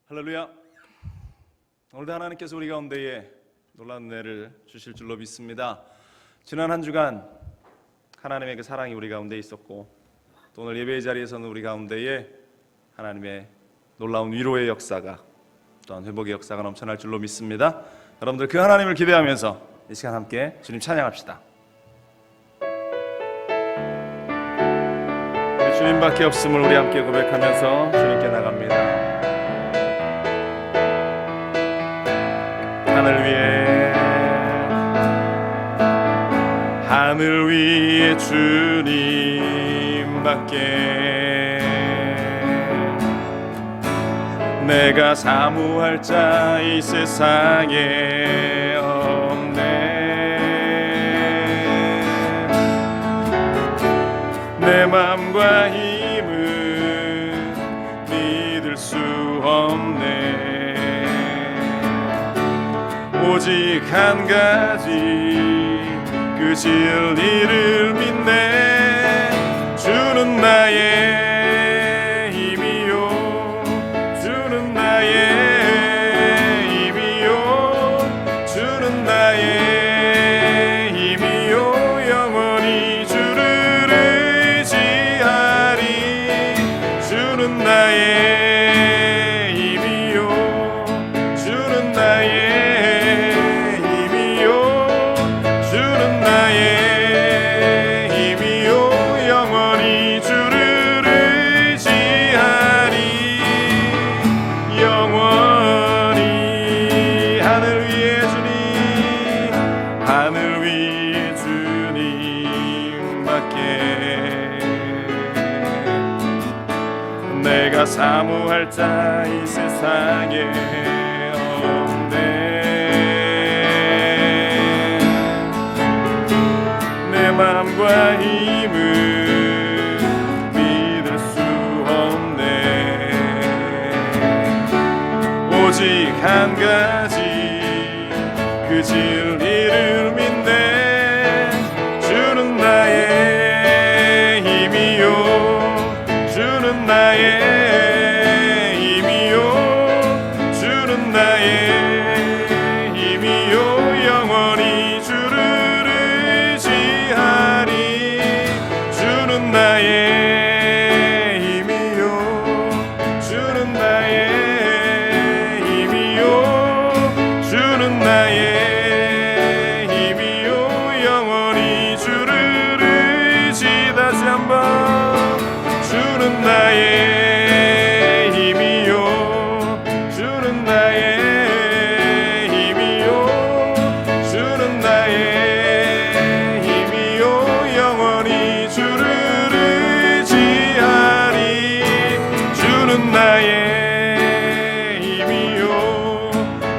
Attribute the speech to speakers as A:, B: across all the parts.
A: 할렐루야. 오늘도 하나님께서 우리 가운데에 놀라운 은혜를 주실 줄로 믿습니다. 지난 한 주간 하나님의 그 사랑이 우리 가운데 있었고, 또 오늘 예배의 자리에서는 우리 가운데에 하나님의 놀라운 위로의 역사가, 또한 회복의 역사가 넘쳐날 줄로 믿습니다. 여러분들 그 하나님을 기대하면서 이 시간 함께 주님 찬양합시다. 주님밖에 없음을 우리 함께 고백하면서 주님께 나갑니다. 하늘 위에 주님밖에 내가 사모할 자 이 세상에 없네. 내 맘과 힘은 믿을 수 없네. 오직 한 가지 그 진리를 믿네. 주는 나의 힘이요, 주는 나의 힘이요, 주는 나의 힘이요. 영원히 주를 의지하리. 주는 나의 힘이요, 주는 나의 내가 사모할 자 이 세상에 없네. 내 맘과 힘을 믿을 수 없네. 오직 한 가지 그 진리를 믿네. 주는 나의 힘이요, 주는 나의 힘이요, 주는 나의 힘이요. 영원히 주를 의지하리. 주는 나의 힘이요, 주는 나의 힘이요, 주는 나의 힘이요. 영원히 주를 의지. 다시 한번. 주는 나의 힘이요, 주는 나의 힘이요, 주는 나의 힘이요. 영원히 주를 의지하리. 주는 나의 힘이요,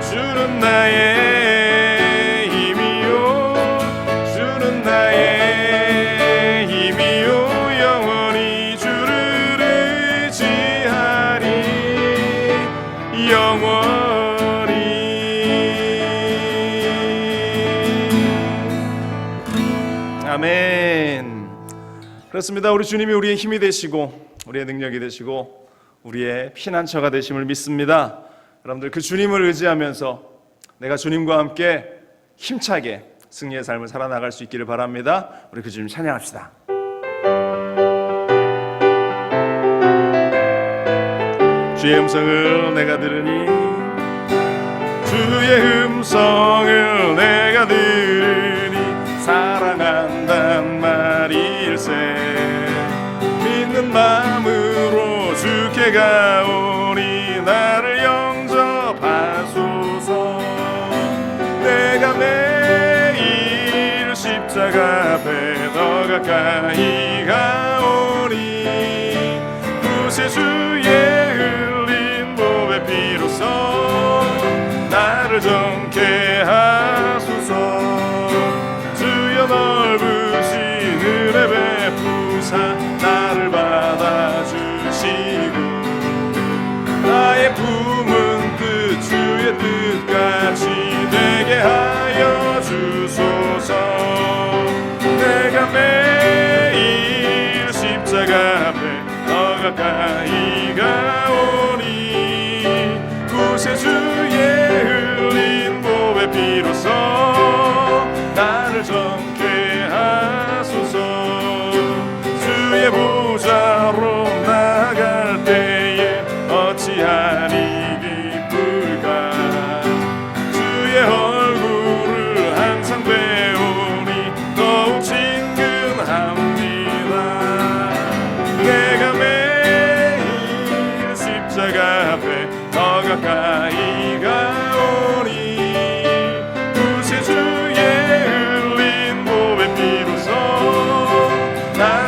A: 주는 나의 힘이요, 주는 나의 힘이요. 영원히 영원히. 아멘. 그렇습니다. 우리 주님이 우리의 힘이 되시고 우리의 능력이 되시고 우리의 피난처가 되심을 믿습니다. 여러분들 그 주님을 의지하면서 내가 주님과 함께 힘차게 승리의 삶을 살아나갈 수 있기를 바랍니다. 우리 그 주님 찬양합시다. 주의 음성을 내가 들으니, 주의 음성을 내가 들으니 사랑한단 말일세. 믿는 마음으로 주께 가오니 나를 영접하소서. 내가 매일 십자가 앞에 더 가까이 가오니 구세주의 비로소 나를 정케 하소서. 주여 넓으신 은혜 베푸사 나를 받아주시고 나의 품은 뜻 주의 뜻같이 되게 하여 주소서. 내가 매일 십자가 앞에 더 가까이 가오니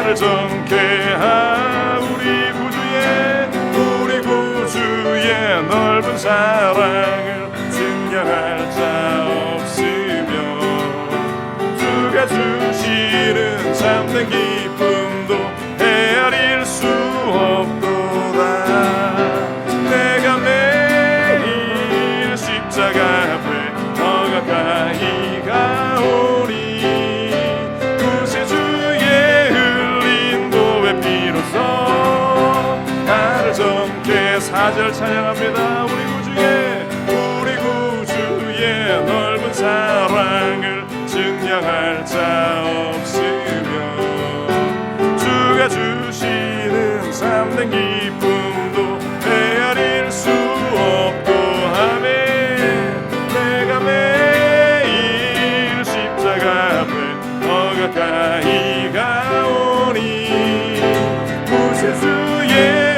A: 나를 정케하 우리 구주의 넓은 사랑을 증명할 자 없으며 주가 주시는 참된 기쁨도 헤아릴 수 없도다. 내가 매일 십자가 앞에 더 가까이 가오니 구세주의 흘린 보배 피로써 나를 정케. 4절 찬양합니다. 우리 구주의 넓은 사랑을 증명할 자 없으며 주가 주시는 참된 기쁨도 헤아릴 수 없고 하네. 내가 매일 십자가 앞에 더 가까이 가오니 구세주의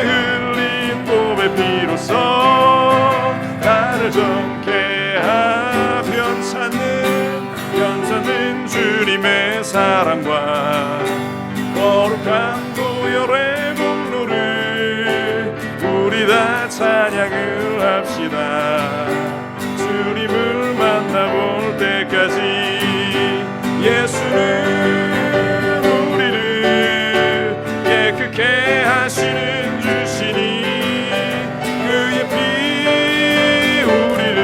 A: 흘린 보배 피로써 나를 정케하. 변찮는 주님의 사랑과 거룩한 보혈의 공로를 우리 다 찬양을 합시다. 주님을 만나볼 때까지 예수는 우리를 깨끗게 하시는 주시니 그의 피 우리를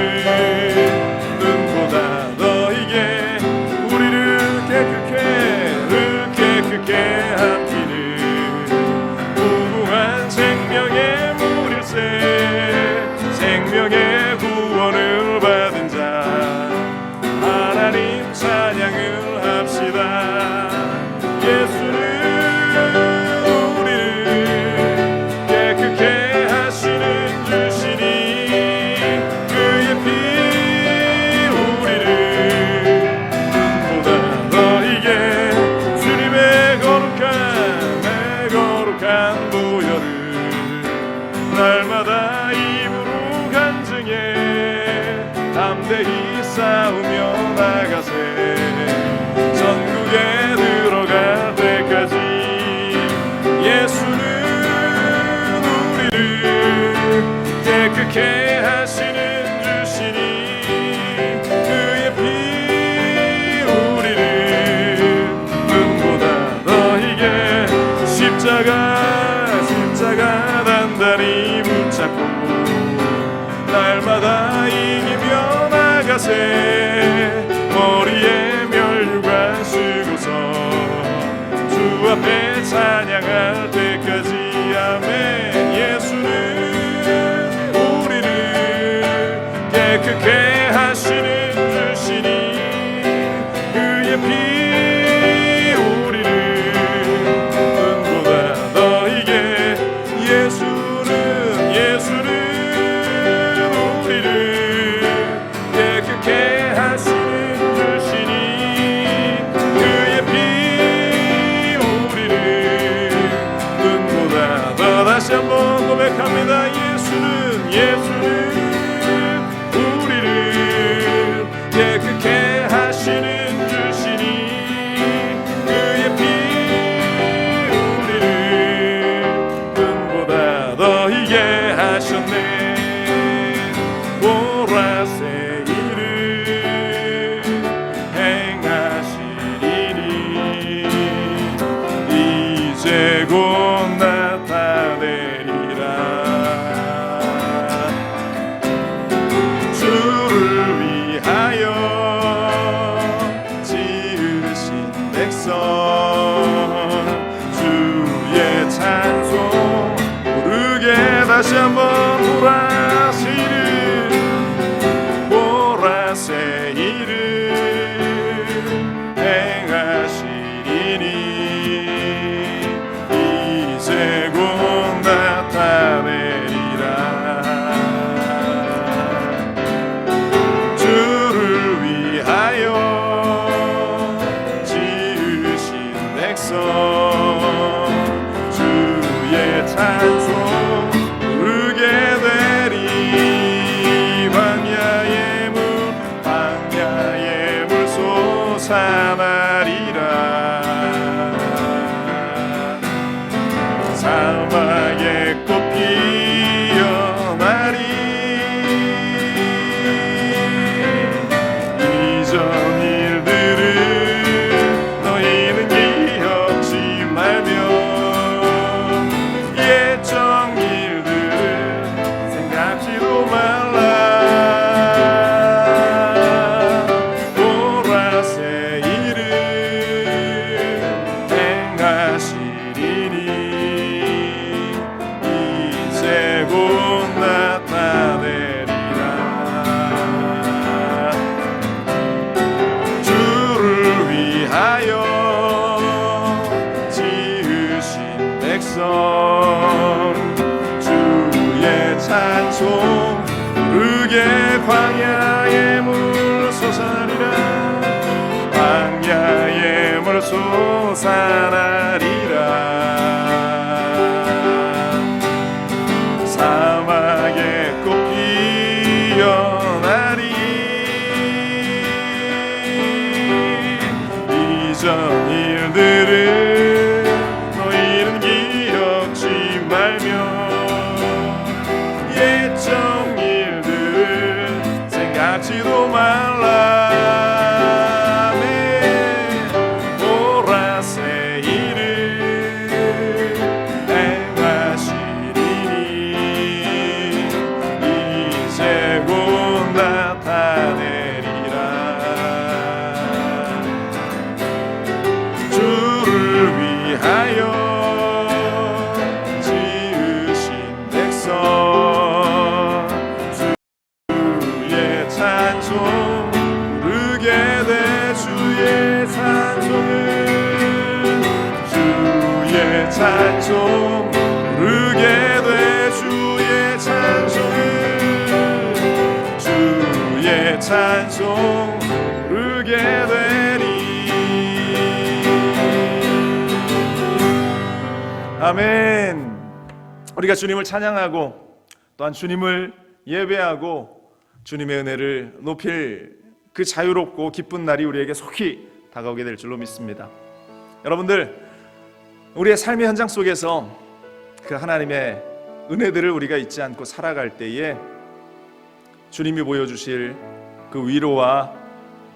A: 눈보다 너희게 우리를 깨끗게 한 피는 무궁한 생명의 물일세. 생명의 구원을 받은 자 하나님 찬양을 합시다. 예수는 우리를 깨끗게 하시는 주시니 그의 피 우리를 눈보다 너희게 주님의 거룩한 보혈을 날마다 입으로 간증해 담대히 싸우며 나가세. 전국에 들어갈 때까지 예수는 우리를 깨끗게 하시는 주시니 그의 피 우리를 눈보다 너희게 십자가 단단히 붙잡고 날마다 이기며 나가세. 머리에 면류관 쓰고서 주 앞에 찬양할 때까지 아멘. 예수는 우리를 깨끗게 하시는 주시니 그의 피 우리를 눈보다 너희게 예수는 우리를 깨끗게 하시는 주시니 그의 피 우리를 눈보다 더. 다시 한번 고백합니다. 예수는 우리를 깨끗게 하시는 주시니 그의 피 우리를 눈보다 너희게 하셨네. 보라새 일을 행하시리니 이제 곧 나타내리라. 주를 위하여 지으신 백성 주의 찬송 부르게. 다시 한번 보라새 일을 행하시리니 말며 옛적 일들을 생각지도 말라. 보라새 일을 행하시리니 이제 곧 나타내리라. 주를 위하여 지으신 백성 주의 찬송 부르게 광야의 물 솟아나리라. 광야의 물 솟아나리라. 사막에 꽃 피어나리. 이전 일들을 너희는 기억지 말며 옛적 일들을 생각지도 말라. 보라새 일을 행하시리니 이제 곧 나타내리라. 주를 위하여 지으신 백성 주의 찬송 부르게 돼. 주의 찬송을 주의 찬송 부르게 돼. 주의 찬송을 주의 찬송 부르게 되리. 아멘. 우리가 주님을 찬양하고 또한 주님을 예배하고 주님의 은혜를 높일 그 자유롭고 기쁜 날이 우리에게 속히 다가오게 될 줄로 믿습니다. 여러분들, 우리의 삶의 현장 속에서 그 하나님의 은혜들을 우리가 잊지 않고 살아갈 때에 주님이 보여주실 그 위로와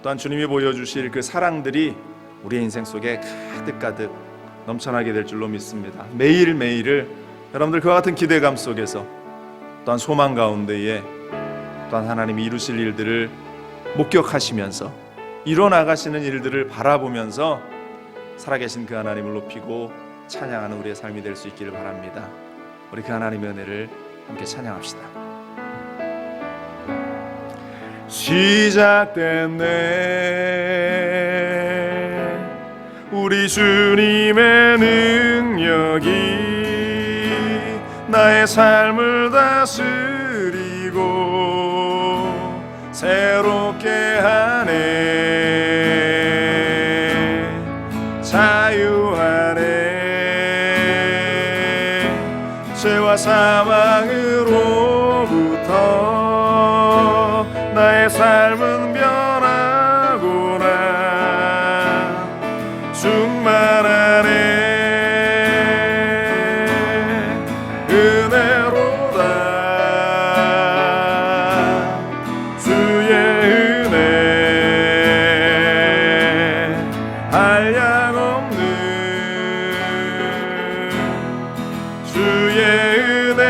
A: 또한 주님이 보여주실 그 사랑들이 우리의 인생 속에 가득가득 넘쳐나게 될 줄로 믿습니다. 매일매일을 여러분들 그와 같은 기대감 속에서 또한 소망 가운데에 또한 하나님이 이루실 일들을 목격하시면서 이뤄나가시는 일들을 바라보면서 살아계신 그 하나님을 높이고 찬양하는 우리의 삶이 될 수 있기를 바랍니다. 우리 그 하나님의 은혜를 함께 찬양합시다. 시작됐네 우리 주님의 능력이 나의 삶을 다스리고 새롭게 하네. 자유하네. 죄와 사망으로부터 나의 삶은 변하구나. 충만하네. 은혜로다. 주의 은혜 한량없는 주의 은혜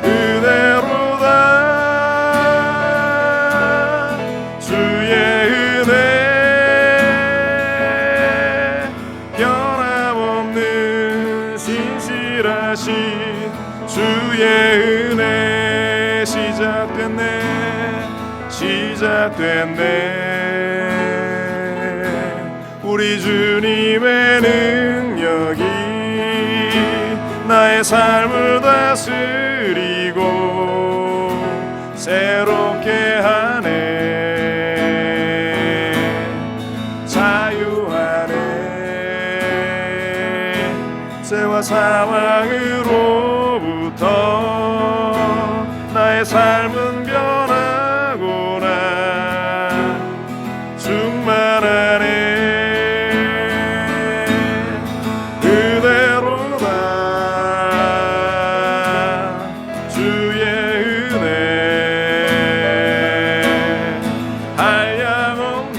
A: 은혜로다. 주의 은혜 변함없는 신실하신 주의 은혜 시작됐네. 시작됐네. 우리 주님의 능력이 나의 삶을 다스리고 새롭게 하네. 자유하네. 죄와 사망으로부터 나의 삶은 변하구나. 충만하네. 그대로다. 주의 은혜 한량없는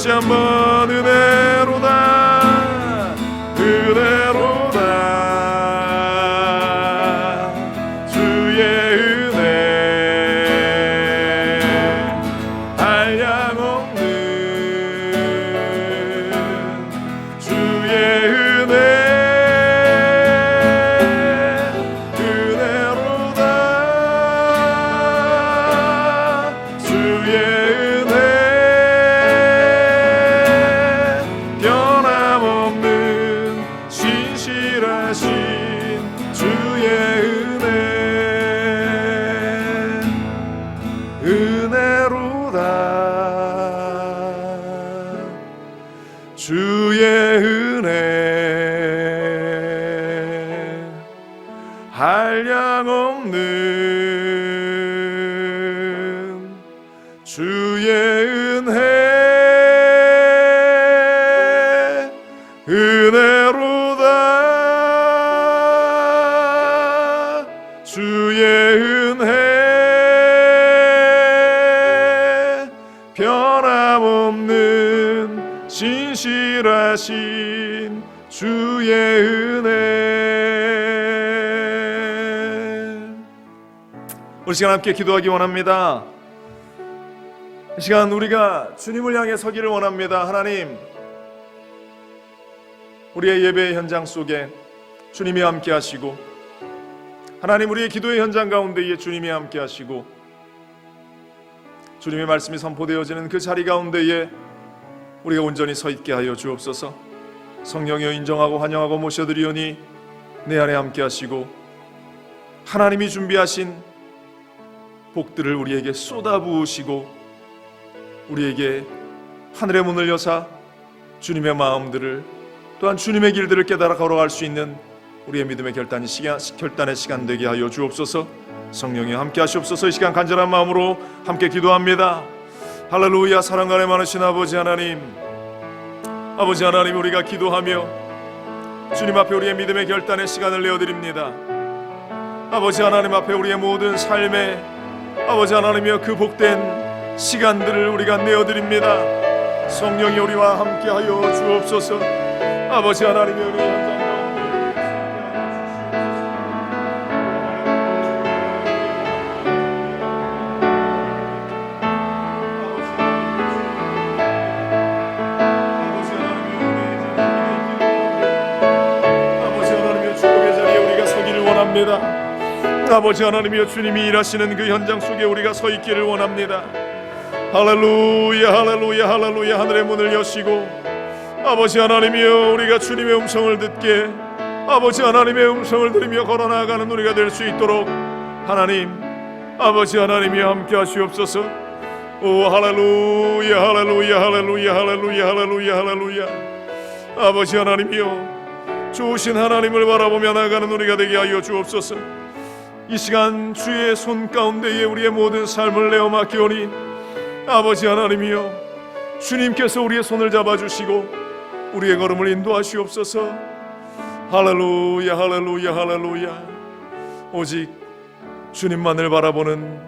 A: 다시 한번 은혜로다 은혜로다 주의 은혜 한량없는 주의 은혜로다 주의 은혜 변함없는 신실하신 주의 은혜 은혜로다 주의 은혜 한량없는 주의 은혜 은혜로다 주의 은혜 변함없는 진실하신 주의 은혜. 우리 시간 함께 기도하기 원합니다. 이 시간 우리가 주님을 향해 서기를 원합니다. 하나님, 우리의 예배의 현장 속에 주님이 함께 하시고, 하나님 우리의 기도의 현장 가운데에 주님이 함께 하시고, 주님의 말씀이 선포되어지는 그 자리 가운데에 우리가 온전히 서 있게 하여 주옵소서. 성령이여 인정하고 환영하고 모셔드리오니 내 안에 함께 하시고 하나님이 준비하신 복들을 우리에게 쏟아부으시고 우리에게 하늘의 문을 여사 주님의 마음들을 또한 주님의 길들을 깨달아 걸어갈 수 있는 우리의 믿음의 결단의 시간 되게 하여 주옵소서. 성령이 함께 하시옵소서. 이 시간 간절한 마음으로 함께 기도합니다. 할렐루야. 사랑 안에 많으신 아버지 하나님, 아버지 하나님, 우리가 기도하며 주님 앞에 우리의 믿음의 결단의 시간을 내어드립니다. 아버지 하나님 앞에 우리의 모든 삶에 아버지 하나님이여 그 복된 시간들을 우리가 내어드립니다. 성령이 우리와 함께하여 주옵소서. 아버지 하나님이여 우리 현장 아버지 하나님이여 주님이 일하시는 그 현장 속에 우리가 서 있기를 원합니다. 할렐루야 할렐루야 할렐루야. 하늘의 문을 여시고 아버지 하나님이여 우리가 주님의 음성을 듣게 아버지 하나님의 음성을 들으며 걸어나가는 우리가 될 수 있도록 하나님 아버지 하나님이여 함께 하시옵소서. 오 할렐루야 할렐루야 할렐루야 할렐루야 할렐루야 할렐루야. 아버지 하나님이여 좋으신 하나님을 바라보며 나아가는 우리가 되게 하여 주옵소서. 이 시간 주의 손 가운데에 우리의 모든 삶을 내어 맡기오니 아버지 하나님이여 주님께서 우리의 손을 잡아주시고 우리의 걸음을 인도하시옵소서. 할렐루야 할렐루야 할렐루야. 오직 주님만을 바라보는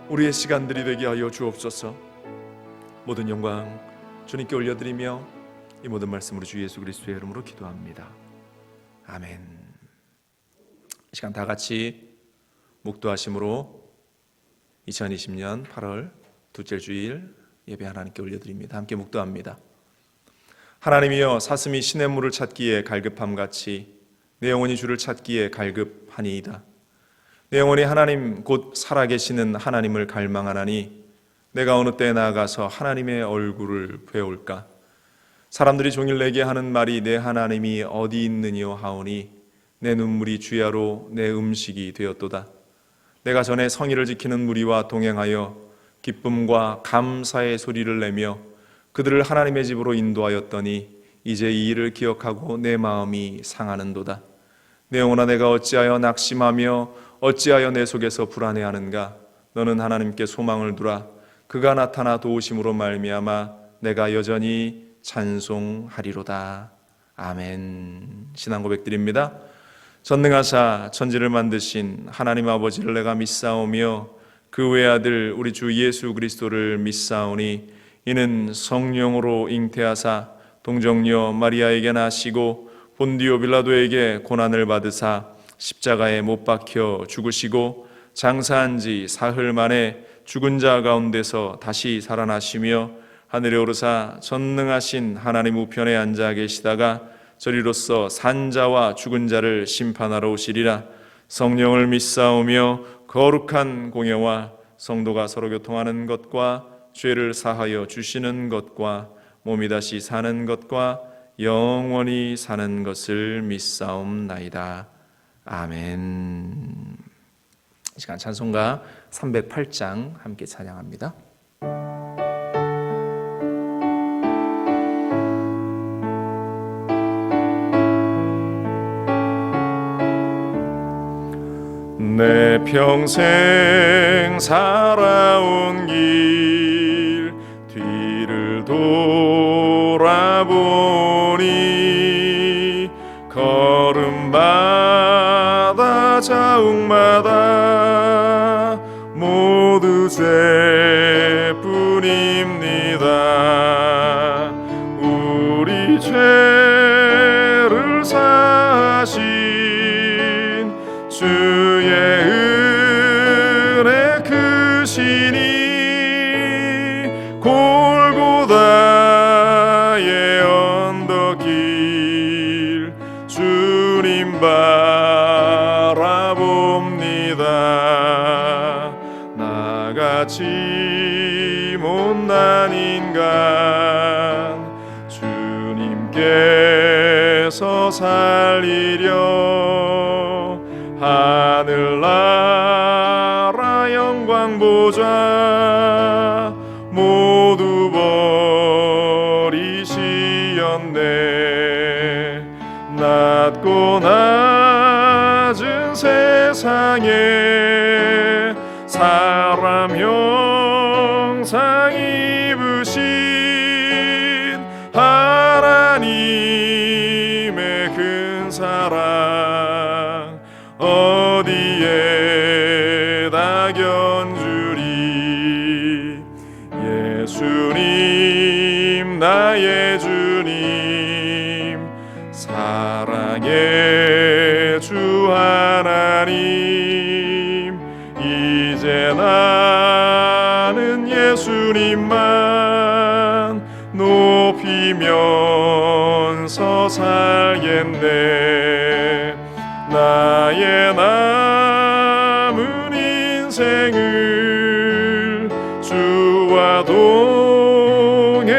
A: 우리의 시간들이 되게 하여 주옵소서. 모든 영광 주님께 올려드리며 이 모든 말씀으로 주 예수 그리스도의 이름으로 기도합니다. 아멘. 이 시간 다 같이 묵도하심으로 2020년 8월 둘째 주일 예배 하나님께 올려드립니다. 함께 묵도합니다. 하나님이여 사슴이 시냇물을 찾기에 갈급함같이 내 영혼이 주를 찾기에 갈급하니이다. 내 영혼이 하나님 곧 살아계시는 하나님을 갈망하나니 내가 어느 때에 나아가서 하나님의 얼굴을 배울까. 사람들이 종일 내게 하는 말이 내 하나님이 어디 있느뇨 하오니 내 눈물이 주야로 내 음식이 되었도다. 내가 전에 성의를 지키는 무리와 동행하여 기쁨과 감사의 소리를 내며 그들을 하나님의 집으로 인도하였더니 이제 이 일을 기억하고 내 마음이 상하는도다. 내 영혼아 내가 어찌하여 낙심하며 어찌하여 내 속에서 불안해하는가. 너는 하나님께 소망을 두라. 그가 나타나 도우심으로 말미암아 내가 여전히 찬송하리로다. 아멘. 신앙 고백드립니다. 전능하사 천지를 만드신 하나님 아버지를 내가 믿사오며 그 외아들 우리 주 예수 그리스도를 믿사오니 이는 성령으로 잉태하사 동정녀 마리아에게 나시고 본디오 빌라도에게 고난을 받으사 십자가에 못 박혀 죽으시고 장사한 지 사흘 만에 죽은 자 가운데서 다시 살아나시며 하늘에 오르사 전능하신 하나님 우편에 앉아 계시다가 저리로서 산 자와 죽은 자를 심판하러 오시리라. 성령을 믿사오며 거룩한 공예와 성도가 서로 교통하는 것과 죄를 사하여 주시는 것과 몸이 다시 사는 것과 영원히 사는 것을 믿사옵나이다. 아멘. 이 시간 찬송가 308장 함께 찬양합니다. 내 평생 살아온 길 뒤를 돌아보니 걸음마다 자욱마다 모두 죄뿐입니다. 우리 죄를 사하신 주의 은혜 크시니 골고다의 언덕길 주님 바라봅니다. 나같이 못난 인간 주님께서 살리려 하늘나라 영광 보좌 모두 버리시었네. 낮고 낮은 세상에 사람 형상 입으신 하나님의 큰 사랑 어디에다 견주리. 예수님 나의 주님 사랑의 주 하나님 이제 나는 예수님만 높이면서 살겠네. 나의 남은 인생을 주와 동행하면서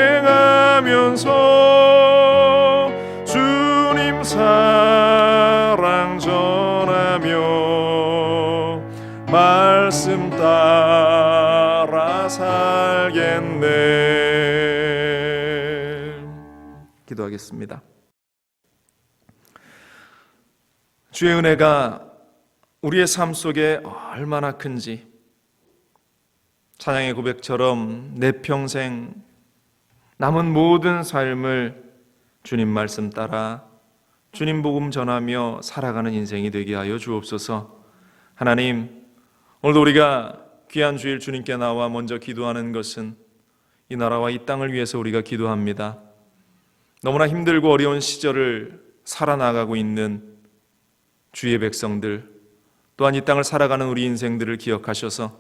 A: 주님 사랑 전하며 말씀 따라 살겠네. 기도하겠습니다. 주의 은혜가 우리의 삶 속에 얼마나 큰지 찬양의 고백처럼 내 평생 남은 모든 삶을 주님 말씀 따라 주님 복음 전하며 살아가는 인생이 되게 하여 주옵소서. 하나님, 오늘도 우리가 귀한 주일 주님께 나와 먼저 기도하는 것은 이 나라와 이 땅을 위해서 우리가 기도합니다. 너무나 힘들고 어려운 시절을 살아나가고 있는 주의 백성들, 또한 이 땅을 살아가는 우리 인생들을 기억하셔서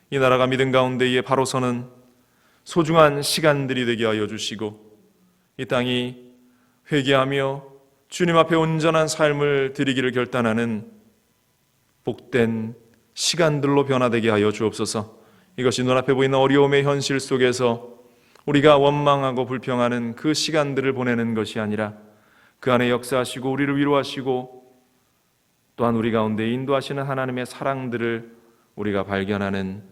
A: 이 나라가 믿음 가운데에 바로 서는 소중한 시간들이 되게 하여 주시고 이 땅이 회개하며 주님 앞에 온전한 삶을 드리기를 결단하는 복된 시간들로 변화되게 하여 주옵소서. 이것이 눈앞에 보이는 어려움의 현실 속에서 우리가 원망하고 불평하는 그 시간들을 보내는 것이 아니라 그 안에 역사하시고 우리를 위로하시고 또한 우리 가운데 인도하시는 하나님의 사랑들을 우리가 발견하는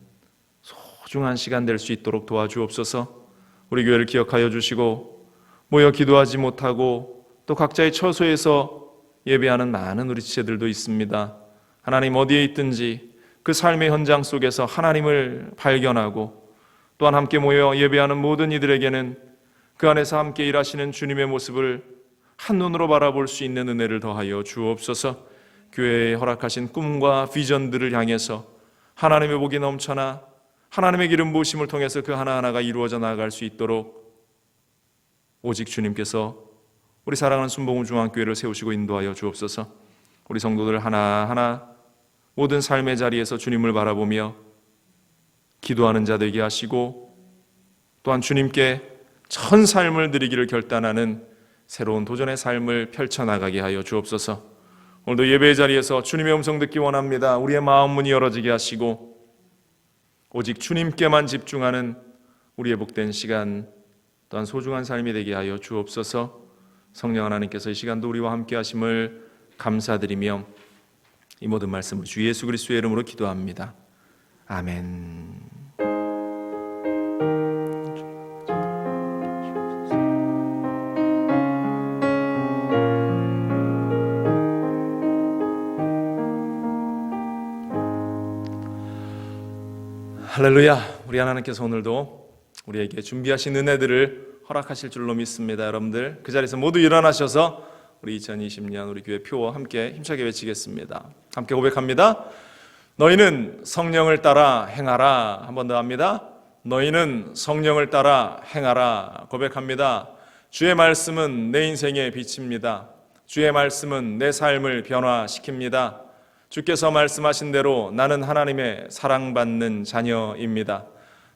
A: 소중한 시간 될 수 있도록 도와주옵소서. 우리 교회를 기억하여 주시고 모여 기도하지 못하고 또 각자의 처소에서 예배하는 많은 우리 지체들도 있습니다. 하나님 어디에 있든지 그 삶의 현장 속에서 하나님을 발견하고 또한 함께 모여 예배하는 모든 이들에게는 그 안에서 함께 일하시는 주님의 모습을 한눈으로 바라볼 수 있는 은혜를 더하여 주옵소서. 교회에 허락하신 꿈과 비전들을 향해서 하나님의 복이 넘쳐나 하나님의 기름 부으심을 통해서 그 하나하나가 이루어져 나아갈 수 있도록 오직 주님께서 우리 사랑하는 순복음 중앙교회를 세우시고 인도하여 주옵소서. 우리 성도들 하나하나 모든 삶의 자리에서 주님을 바라보며 기도하는 자 되게 하시고, 또한 주님께 전 삶을 드리기를 결단하는 새로운 도전의 삶을 펼쳐나가게 하여 주옵소서. 오늘도 예배의 자리에서 주님의 음성 듣기 원합니다. 우리의 마음 문이 열어지게 하시고 오직 주님께만 집중하는 우리의 복된 시간, 또한 소중한 삶이 되게 하여 주옵소서. 성령 하나님께서 이 시간도 우리와 함께 하심을 감사드리며 이 모든 말씀을 주 예수 그리스도의 이름으로 기도합니다. 아멘. 할렐루야. 우리 하나님께서 오늘도 우리에게 준비하신 은혜들을 허락하실 줄로 믿습니다. 여러분들 그 자리에서 모두 일어나셔서 우리 2020년 우리 교회 표와 함께 힘차게 외치겠습니다. 함께 고백합니다. 너희는 성령을 따라 행하라. 한 번 더 합니다. 너희는 성령을 따라 행하라. 고백합니다. 주의 말씀은 내 인생의 빛입니다. 주의 말씀은 내 삶을 변화시킵니다. 주께서 말씀하신 대로 나는 하나님의 사랑받는 자녀입니다.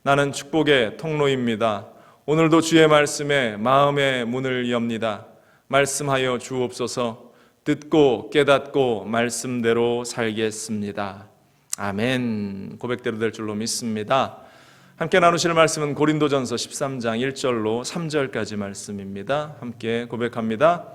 A: 나는 축복의 통로입니다. 오늘도 주의 말씀에 마음의 문을 엽니다. 말씀하여 주옵소서. 듣고 깨닫고 말씀대로 살겠습니다. 아멘. 고백대로 될 줄로 믿습니다. 함께 나누실 말씀은 고린도전서 13장 1절로 3절까지 말씀입니다. 함께 고백합니다.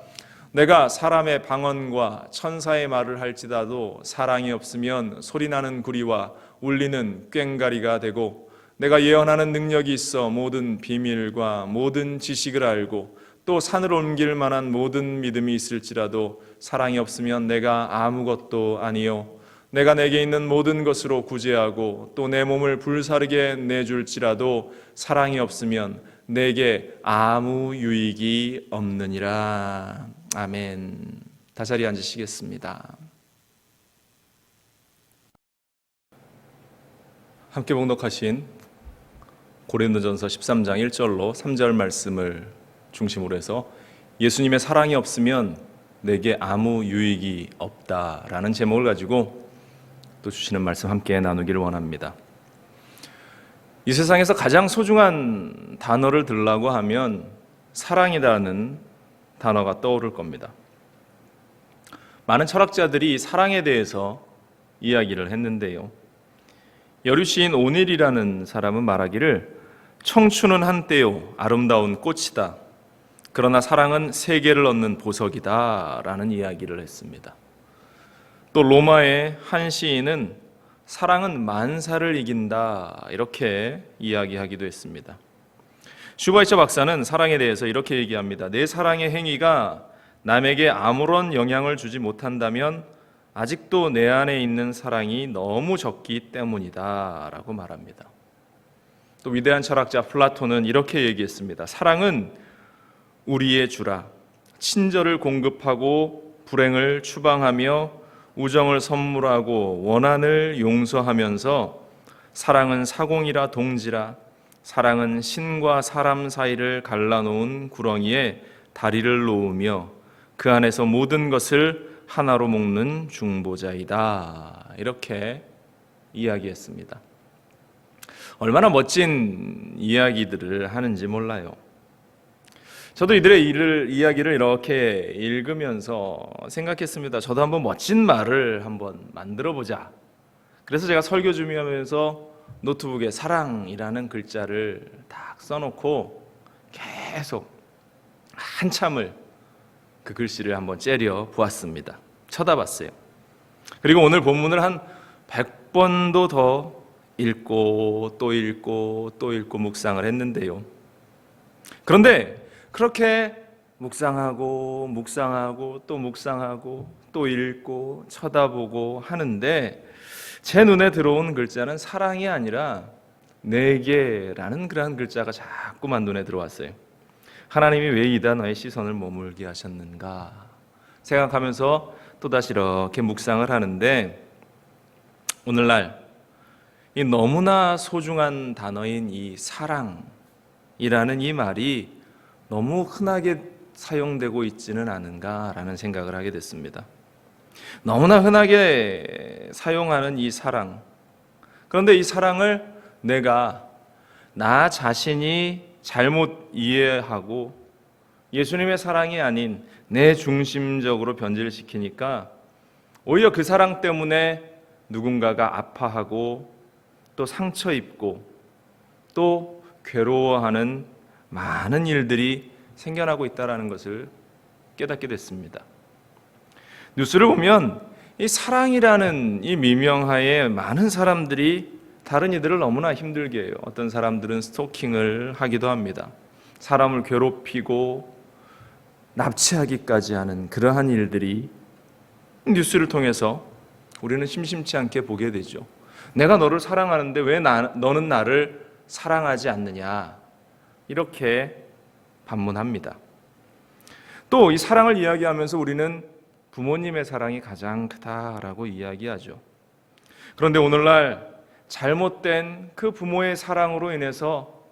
A: 내가 사람의 방언과 천사의 말을 할지라도 사랑이 없으면 소리나는 구리와 울리는 꽹가리가 되고, 내가 예언하는 능력이 있어 모든 비밀과 모든 지식을 알고 또 산을 옮길 만한 모든 믿음이 있을지라도 사랑이 없으면 내가 아무것도 아니요, 내가 내게 있는 모든 것으로 구제하고 또 내 몸을 불사르게 내줄지라도 사랑이 없으면 내게 아무 유익이 없느니라. 아멘. 다 자리에 앉으시겠습니다. 함께 봉독하신 고린도전서 13장 1절로 3절 말씀을 중심으로 해서 예수님의 사랑이 없으면 내게 아무 유익이 없다라는 제목을 가지고 또 주시는 말씀 함께 나누기를 원합니다. 이 세상에서 가장 소중한 단어를 들라고 하면 사랑이라는 단어가 떠오를 겁니다. 많은 철학자들이 사랑에 대해서 이야기를 했는데요. 여류 시인 오닐이라는 사람은 말하기를 청춘은 한때요 아름다운 꽃이다. 그러나 사랑은 세계를 얻는 보석이다 라는 이야기를 했습니다. 또 로마의 한 시인은 사랑은 만사를 이긴다 이렇게 이야기하기도 했습니다. 슈바이처 박사는 사랑에 대해서 이렇게 얘기합니다. 내 사랑의 행위가 남에게 아무런 영향을 주지 못한다면 아직도 내 안에 있는 사랑이 너무 적기 때문이다 라고 말합니다. 또 위대한 철학자 플라톤은 이렇게 얘기했습니다. 사랑은 우리의 주라. 친절을 공급하고 불행을 추방하며 우정을 선물하고 원한을 용서하면서 사랑은 사공이라 동지라. 사랑은 신과 사람 사이를 갈라놓은 구렁이에 다리를 놓으며 그 안에서 모든 것을 하나로 묶는 중보자이다. 이렇게 이야기했습니다. 얼마나 멋진 이야기들을 하는지 몰라요. 저도 이들의 이야기를 이렇게 읽으면서 생각했습니다. 저도 한번 멋진 말을 한번 만들어보자. 그래서 제가 설교 준비하면서 노트북에 사랑이라는 글자를 딱 써놓고 계속 한참을 그 글씨를 한번 째려 보았습니다. 쳐다봤어요. 그리고 오늘 본문을 한 100번도 더 읽고 또 읽고 또 읽고 묵상을 했는데요. 그런데 그렇게 묵상하고 또 묵상하고 또 읽고 쳐다보고 하는데 제 눈에 들어온 글자는 사랑이 아니라 내게라는 그러한 글자가 자꾸만 눈에 들어왔어요. 하나님이 왜 이 단어에 시선을 머물게 하셨는가 생각하면서 또다시 이렇게 묵상을 하는데 오늘날
B: 이 너무나 소중한 단어인 이 사랑이라는 이 말이 너무 흔하게 사용되고 있지는 않은가라는 생각을 하게 됐습니다. 너무나 흔하게 사용하는 이 사랑. 그런데 이 사랑을 내가 나 자신이 잘못 이해하고 예수님의 사랑이 아닌 내 중심적으로 변질시키니까 오히려 그 사랑 때문에 누군가가 아파하고 또 상처 입고 또 괴로워하는 많은 일들이 생겨나고 있다는 것을 깨닫게 됐습니다. 뉴스를 보면 이 사랑이라는 이 미명하에 많은 사람들이 다른 이들을 너무나 힘들게 해요. 어떤 사람들은 스토킹을 하기도 합니다. 사람을 괴롭히고 납치하기까지 하는 그러한 일들이 뉴스를 통해서 우리는 심심치 않게 보게 되죠. 내가 너를 사랑하는데 왜 너는 나를 사랑하지 않느냐, 이렇게 반문합니다. 또 이 사랑을 이야기하면서 우리는 부모님의 사랑이 가장 크다라고 이야기하죠. 그런데 오늘날 잘못된 그 부모의 사랑으로 인해서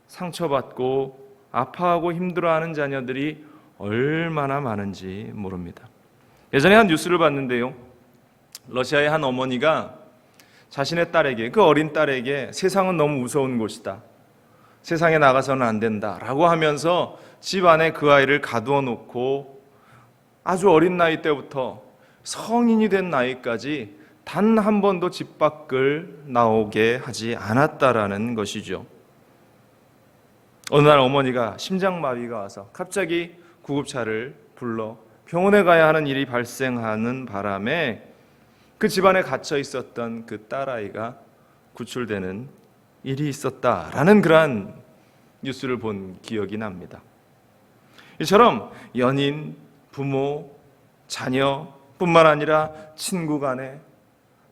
B: 상처받고 아파하고 힘들어하는 자녀들이 얼마나 많은지 모릅니다. 예전에 한 뉴스를 봤는데요, 러시아의 한 어머니가 자신의 딸에게, 그 어린 딸에게 세상은 너무 무서운 곳이다, 세상에 나가서는 안 된다 라고 하면서 집 안에 그 아이를 가두어 놓고 아주 어린 나이 때부터 성인이 된 나이까지 단 한 번도 집 밖을 나오게 하지 않았다라는 것이죠. 어느 날 어머니가 심장마비가 와서 갑자기 구급차를 불러 병원에 가야 하는 일이 발생하는 바람에 그 집안에 갇혀 있었던 그 딸아이가 구출되는 일이 있었다라는 그러한 뉴스를 본 기억이 납니다. 이처럼 연인, 부모, 자녀뿐만 아니라 친구 간에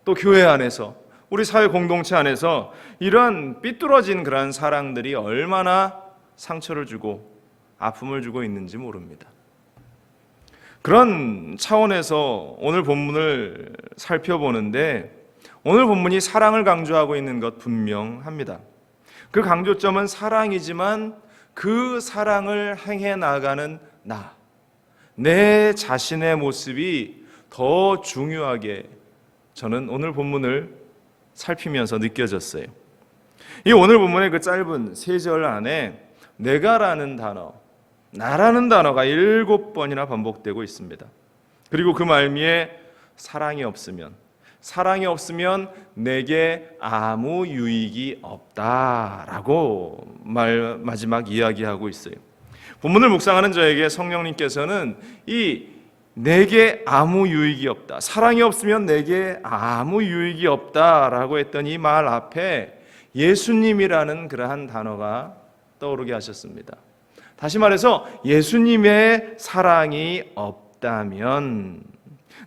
B: 또 교회 안에서 우리 사회 공동체 안에서 이러한 삐뚤어진 그러한 사랑들이 얼마나 상처를 주고 아픔을 주고 있는지 모릅니다. 그런 차원에서 오늘 본문을 살펴보는데 오늘 본문이 사랑을 강조하고 있는 것 분명합니다. 그 강조점은 사랑이지만 그 사랑을 행해 나가는 내 자신의 모습이 더 중요하게 저는 오늘 본문을 살피면서 느껴졌어요. 이 오늘 본문의 그 짧은 3절 안에 내가라는 단어, 나라는 단어가 7번이나 반복되고 있습니다. 그리고 그 말미에 사랑이 없으면 내게 아무 유익이 없다라고 마지막 이야기하고 있어요. 본문을 묵상하는 저에게 성령님께서는 이 내게 아무 유익이 없다, 사랑이 없으면 내게 아무 유익이 없다라고 했던 이 말 앞에 예수님이라는 그러한 단어가 떠오르게 하셨습니다. 다시 말해서 예수님의 사랑이 없다면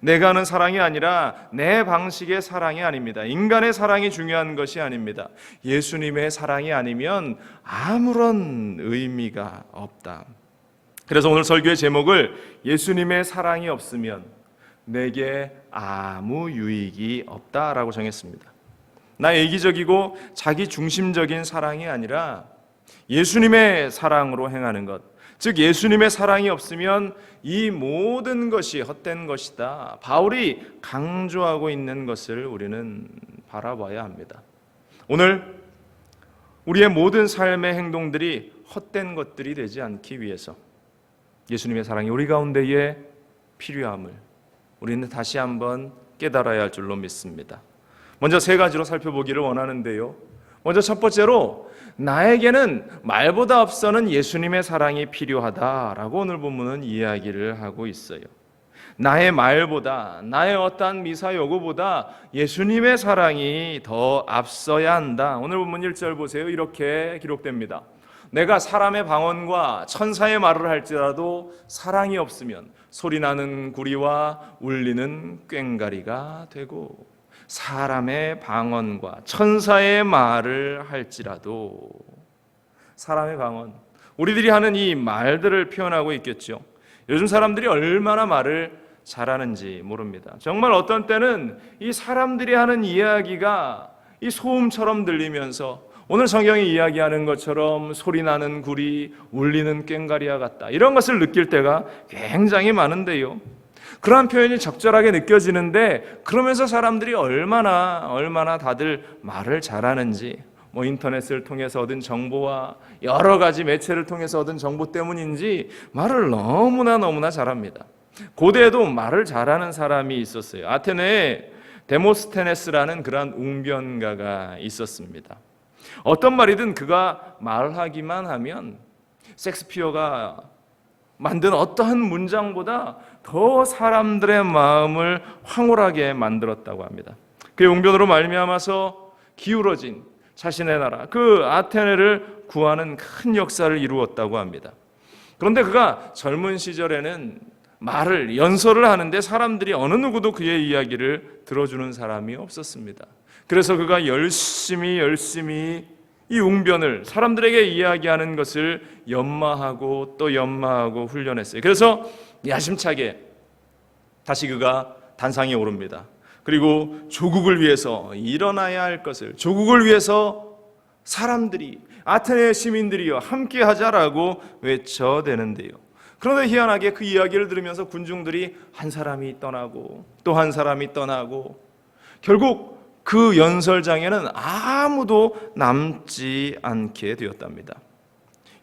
B: 내가 하는 사랑이 아니라 내 방식의 사랑이 아닙니다. 인간의 사랑이 중요한 것이 아닙니다. 예수님의 사랑이 아니면 아무런 의미가 없다. 그래서 오늘 설교의 제목을 예수님의 사랑이 없으면 내게 아무 유익이 없다라고 정했습니다. 나의 이기적이고 자기 중심적인 사랑이 아니라 예수님의 사랑으로 행하는 것, 즉 예수님의 사랑이 없으면 이 모든 것이 헛된 것이다, 바울이 강조하고 있는 것을 우리는 바라봐야 합니다. 오늘 우리의 모든 삶의 행동들이 헛된 것들이 되지 않기 위해서 예수님의 사랑이 우리 가운데에 필요함을 우리는 다시 한번 깨달아야 할 줄로 믿습니다. 먼저 3가지로 살펴보기를 원하는데요, 먼저 첫 번째로 나에게는 말보다 앞서는 예수님의 사랑이 필요하다라고 오늘 본문은 이야기를 하고 있어요. 나의 말보다, 나의 어떠한 미사 요구보다 예수님의 사랑이 더 앞서야 한다. 오늘 본문 1절 보세요. 이렇게 기록됩니다. 내가 사람의 방언과 천사의 말을 할지라도 사랑이 없으면 소리나는 구리와 울리는 꽹가리가 되고, 사람의 방언과 천사의 말을 할지라도, 사람의 방언, 우리들이 하는 이 말들을 표현하고 있겠죠. 요즘 사람들이 얼마나 말을 잘하는지 모릅니다. 정말 어떤 때는 이 사람들이 하는 이야기가 이 소음처럼 들리면서 오늘 성경이 이야기하는 것처럼 소리나는 구리, 울리는 꽹과리와 같다, 이런 것을 느낄 때가 굉장히 많은데요, 그러한 표현이 적절하게 느껴지는데, 그러면서 사람들이 얼마나 다들 말을 잘하는지, 인터넷을 통해서 얻은 정보와 여러 가지 매체를 통해서 얻은 정보 때문인지 말을 너무나 잘합니다. 고대에도 말을 잘하는 사람이 있었어요. 아테네에 데모스테네스라는 그러한 웅변가가 있었습니다. 어떤 말이든 그가 말하기만 하면 셰익스피어가 만든 어떠한 문장보다 더 사람들의 마음을 황홀하게 만들었다고 합니다. 그의 웅변으로 말미암아서 기울어진 자신의 나라, 그 아테네를 구하는 큰 역사를 이루었다고 합니다. 그런데 그가 젊은 시절에는 연설을 하는데 사람들이 어느 누구도 그의 이야기를 들어주는 사람이 없었습니다. 그래서 그가 열심히 이 웅변을, 사람들에게 이야기하는 것을 연마하고 또 연마하고 훈련했어요. 그래서 야심차게 다시 그가 단상에 오릅니다. 그리고 조국을 위해서 일어나야 할 것을, 조국을 위해서 사람들이, 아테네 시민들이여 함께 하자라고 외쳐대는데요, 그런데 희한하게 그 이야기를 들으면서 군중들이 한 사람이 떠나고 또 한 사람이 떠나고 결국 그 연설장에는 아무도 남지 않게 되었답니다.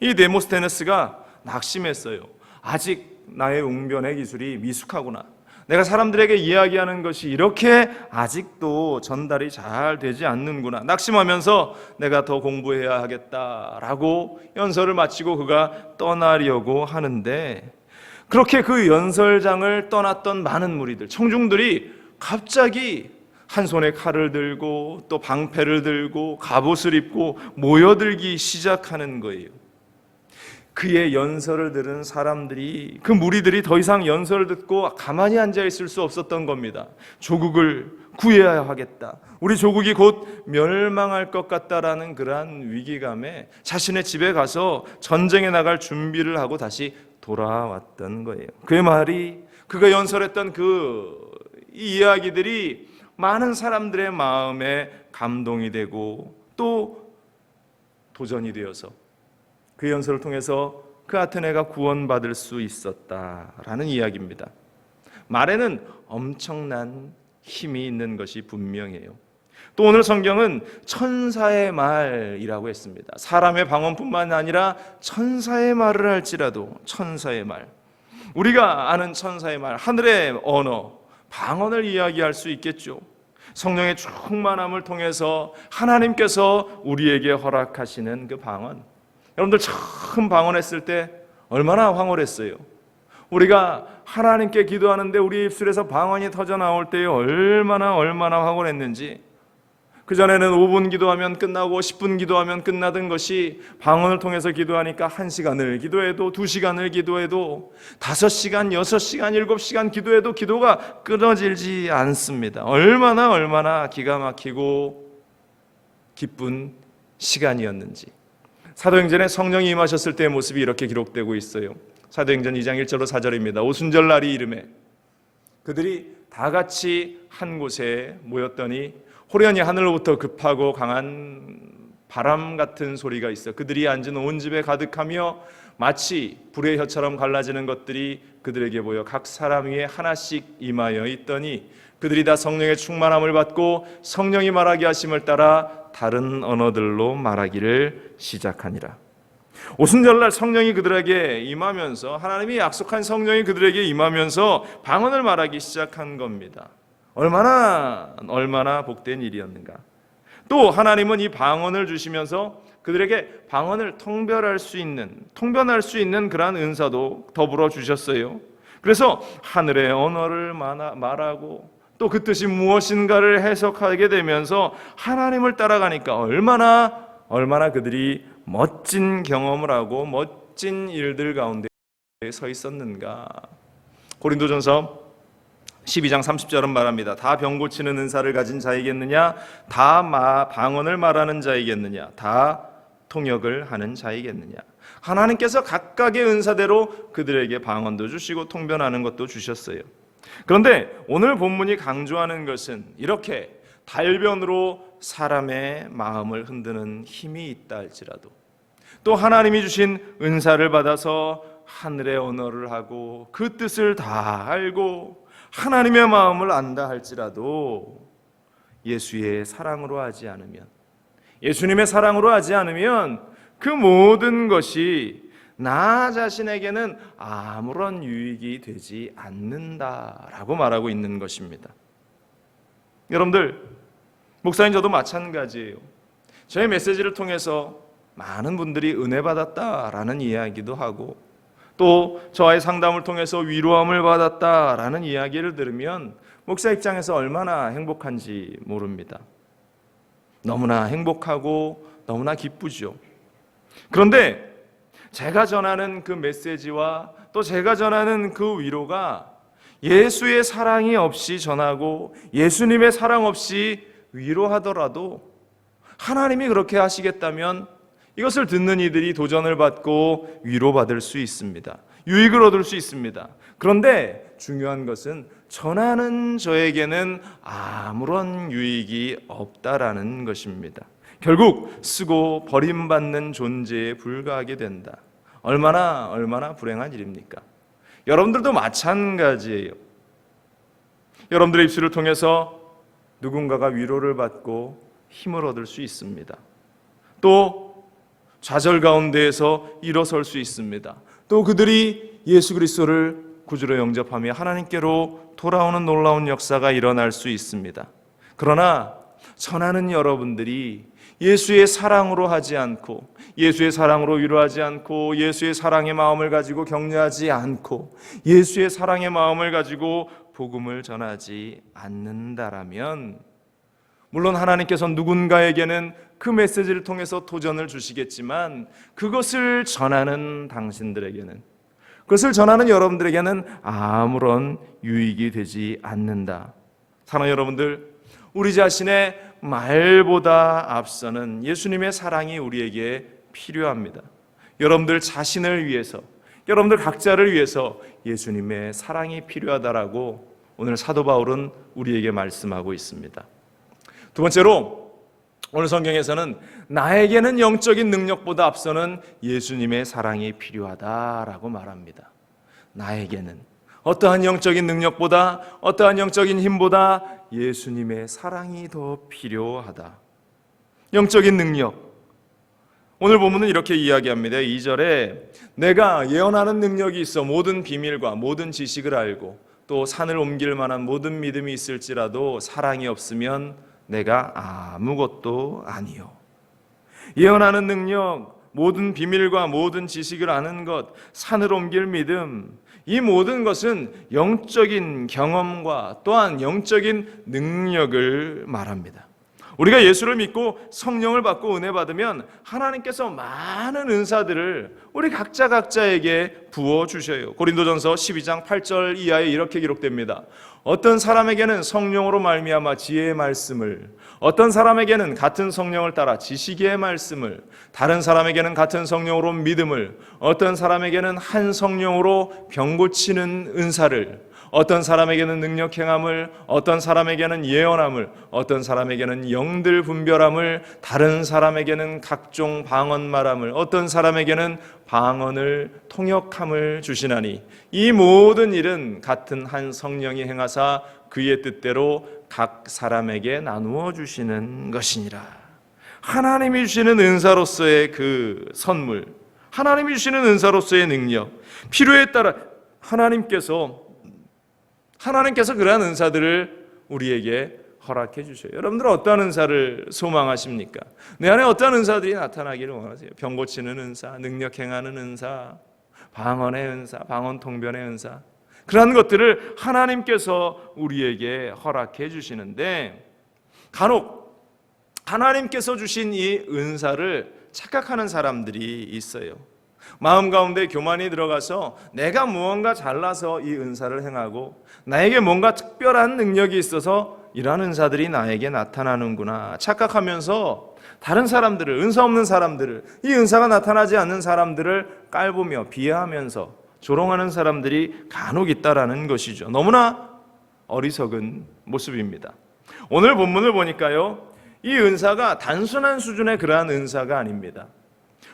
B: 이 데모스테네스가 낙심했어요. 아직 나의 웅변의 기술이 미숙하구나. 내가 사람들에게 이야기하는 것이 이렇게 아직도 전달이 잘 되지 않는구나. 낙심하면서 내가 더 공부해야 하겠다라고 연설을 마치고 그가 떠나려고 하는데, 그렇게 그 연설장을 떠났던 많은 무리들, 청중들이 갑자기 한 손에 칼을 들고 또 방패를 들고 갑옷을 입고 모여들기 시작하는 거예요. 그의 연설을 들은 사람들이, 그 무리들이 더 이상 연설을 듣고 가만히 앉아 있을 수 없었던 겁니다. 조국을 구해야 하겠다, 우리 조국이 곧 멸망할 것 같다라는 그러한 위기감에 자신의 집에 가서 전쟁에 나갈 준비를 하고 다시 돌아왔던 거예요. 그의 말이, 그가 연설했던 이 이야기들이 많은 사람들의 마음에 감동이 되고 또 도전이 되어서 그 연설을 통해서 그 아테네가 구원받을 수 있었다라는 이야기입니다. 말에는 엄청난 힘이 있는 것이 분명해요. 또 오늘 성경은 천사의 말이라고 했습니다. 사람의 방언뿐만 아니라 천사의 말을 할지라도, 천사의 말, 우리가 아는 천사의 말, 하늘의 언어, 방언을 이야기할 수 있겠죠. 성령의 충만함을 통해서 하나님께서 우리에게 허락하시는 그 방언, 여러분들 처음 방언했을 때 얼마나 황홀했어요. 우리가 하나님께 기도하는데 우리 입술에서 방언이 터져 나올 때에 얼마나 황홀했는지, 그전에는 5분 기도하면 끝나고 10분 기도하면 끝나던 것이 방언을 통해서 기도하니까 1시간을 기도해도 2시간을 기도해도 5시간, 6시간, 7시간 기도해도 기도가 끊어지지 않습니다. 얼마나 기가 막히고 기쁜 시간이었는지. 사도행전에 성령이 임하셨을 때의 모습이 이렇게 기록되고 있어요. 사도행전 2장 1절로 4절입니다. 오순절 날이 이르매 그들이 다 같이 한 곳에 모였더니 호련히 하늘로부터 급하고 강한 바람 같은 소리가 있어 그들이 앉은 온 집에 가득하며 마치 불의 혀처럼 갈라지는 것들이 그들에게 보여 각 사람 위에 하나씩 임하여 있더니 그들이 다 성령의 충만함을 받고 성령이 말하게 하심을 따라 다른 언어들로 말하기를 시작하니라. 오순절날 성령이 그들에게 임하면서, 하나님이 약속한 성령이 그들에게 임하면서 방언을 말하기 시작한 겁니다. 얼마나 복된 일이었는가. 또 하나님은 이 방언을 주시면서 그들에게 방언을 통변할 수 있는 그러한 은사도 더불어 주셨어요. 그래서 하늘의 언어를 말하고 또 그 뜻이 무엇인가를 해석하게 되면서 하나님을 따라가니까 얼마나 그들이 멋진 경험을 하고 멋진 일들 가운데 서 있었는가. 고린도전서 12장 30절은 말합니다. 다 병 고치는 은사를 가진 자이겠느냐, 다 방언을 말하는 자이겠느냐, 다 통역을 하는 자이겠느냐. 하나님께서 각각의 은사대로 그들에게 방언도 주시고 통변하는 것도 주셨어요. 그런데 오늘 본문이 강조하는 것은 이렇게 달변으로 사람의 마음을 흔드는 힘이 있다 할지라도, 또 하나님이 주신 은사를 받아서 하늘의 언어를 하고 그 뜻을 다 알고 하나님의 마음을 안다 할지라도 예수의 사랑으로 하지 않으면, 예수님의 사랑으로 하지 않으면 그 모든 것이 나 자신에게는 아무런 유익이 되지 않는다라고 말하고 있는 것입니다. 여러분들, 목사님 저도 마찬가지예요. 저의 메시지를 통해서 많은 분들이 은혜 받았다라는 이야기도 하고, 또 저와의 상담을 통해서 위로함을 받았다라는 이야기를 들으면 목사 입장에서 얼마나 행복한지 모릅니다. 너무나 행복하고 너무나 기쁘죠. 그런데 제가 전하는 그 메시지와 또 제가 전하는 그 위로가 예수의 사랑이 없이 전하고 예수님의 사랑 없이 위로하더라도, 하나님이 그렇게 하시겠다면 이것을 듣는 이들이 도전을 받고 위로받을 수 있습니다. 유익을 얻을 수 있습니다. 그런데 중요한 것은 전하는 저에게는 아무런 유익이 없다라는 것입니다. 결국 쓰고 버림받는 존재에 불과하게 된다. 얼마나 불행한 일입니까? 여러분들도 마찬가지예요. 여러분들의 입술을 통해서 누군가가 위로를 받고 힘을 얻을 수 있습니다. 또 좌절 가운데에서 일어설 수 있습니다. 또 그들이 예수 그리스도를 구주로 영접하며 하나님께로 돌아오는 놀라운 역사가 일어날 수 있습니다. 그러나 전하는 여러분들이 예수의 사랑으로 하지 않고, 예수의 사랑으로 위로하지 않고, 예수의 사랑의 마음을 가지고 격려하지 않고, 예수의 사랑의 마음을 가지고 복음을 전하지 않는다라면, 물론 하나님께서 누군가에게는 그 메시지를 통해서 도전을 주시겠지만, 그것을 전하는 당신들에게는, 그것을 전하는 여러분들에게는 아무런 유익이 되지 않는다. 사랑하는 여러분들, 우리 자신의 말보다 앞서는 예수님의 사랑이 우리에게 필요합니다. 여러분들 자신을 위해서, 여러분들 각자를 위해서 예수님의 사랑이 필요하다라고 오늘 사도 바울은 우리에게 말씀하고 있습니다. 두 번째로, 오늘 성경에서는 나에게는 영적인 능력보다 앞서는 예수님의 사랑이 필요하다라고 말합니다. 나에게는 어떠한 영적인 능력보다, 어떠한 영적인 힘보다 예수님의 사랑이 더 필요하다. 영적인 능력, 오늘 본문은 이렇게 이야기합니다. 2절에 내가 예언하는 능력이 있어 모든 비밀과 모든 지식을 알고 또 산을 옮길 만한 모든 믿음이 있을지라도 사랑이 없으면 내가 아무것도 아니요. 예언하는 능력, 모든 비밀과 모든 지식을 아는 것, 산을 옮길 믿음, 이 모든 것은 영적인 경험과 또한 영적인 능력을 말합니다. 우리가 예수를 믿고 성령을 받고 은혜 받으면 하나님께서 많은 은사들을 우리 각자에게 부어주셔요. 고린도전서 12장 8절 이하에 이렇게 기록됩니다. 어떤 사람에게는 성령으로 말미암아 지혜의 말씀을, 어떤 사람에게는 같은 성령을 따라 지식의 말씀을, 다른 사람에게는 같은 성령으로 믿음을, 어떤 사람에게는 한 성령으로 병 고치는 은사를, 어떤 사람에게는 능력 행함을, 어떤 사람에게는 예언함을, 어떤 사람에게는 영들 분별함을, 다른 사람에게는 각종 방언 말함을, 어떤 사람에게는 방언을 통역함을 주시나니 이 모든 일은 같은 한 성령이 행하사 그의 뜻대로 각 사람에게 나누어 주시는 것이니라. 하나님이 주시는 은사로서의 그 선물, 하나님이 주시는 은사로서의 능력, 필요에 따라 하나님께서 그러한 은사들을 우리에게 허락해 주셔요. 여러분들은 어떠한 은사를 소망하십니까? 내 안에 어떠한 은사들이 나타나기를 원하세요? 병 고치는 은사, 능력 행하는 은사, 방언의 은사, 방언 통변의 은사, 그러한 것들을 하나님께서 우리에게 허락해 주시는데, 간혹 하나님께서 주신 이 은사를 착각하는 사람들이 있어요. 마음 가운데 교만이 들어가서 내가 무언가 잘나서 이 은사를 행하고 나에게 뭔가 특별한 능력이 있어서 이러한 은사들이 나에게 나타나는구나 착각하면서 다른 사람들을, 은사 없는 사람들을, 이 은사가 나타나지 않는 사람들을 깔보며 비하하면서 조롱하는 사람들이 간혹 있다라는 것이죠. 너무나 어리석은 모습입니다. 오늘 본문을 보니까요, 이 은사가 단순한 수준의 그러한 은사가 아닙니다.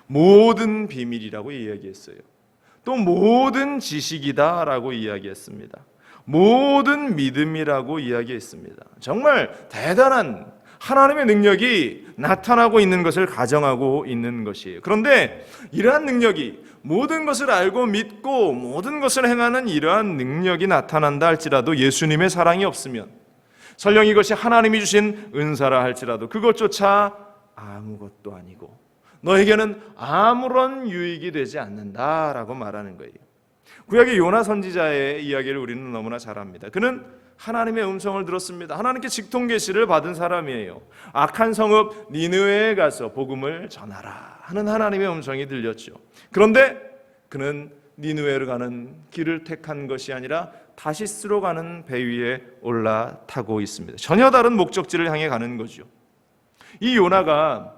B: 모든 비밀이라고 이야기했어요. 또 모든 지식이다라고 이야기했습니다. 모든 믿음이라고 이야기했습니다. 정말 대단한 하나님의 능력이 나타나고 있는 것을 가정하고 있는 것이에요. 그런데 이러한 능력이 모든 것을 알고 믿고 모든 것을 행하는 이러한 능력이 나타난다 할지라도 예수님의 사랑이 없으면, 설령 이것이 하나님이 주신 은사라 할지라도 그것조차 아무것도 아니고 너에게는 아무런 유익이 되지 않는다라고 말하는 거예요. 구약의 요나 선지자의 이야기를 우리는 너무나 잘 압니다. 그는 하나님의 음성을 들었습니다. 하나님께 직통 계시를 받은 사람이에요. 악한 성읍 니느웨에 가서 복음을 전하라 하는 하나님의 음성이 들렸죠. 그런데 그는 니느웨로 가는 길을 택한 것이 아니라 다시스로 가는 배 위에 올라타고 있습니다. 전혀 다른 목적지를 향해 가는 거죠. 이 요나가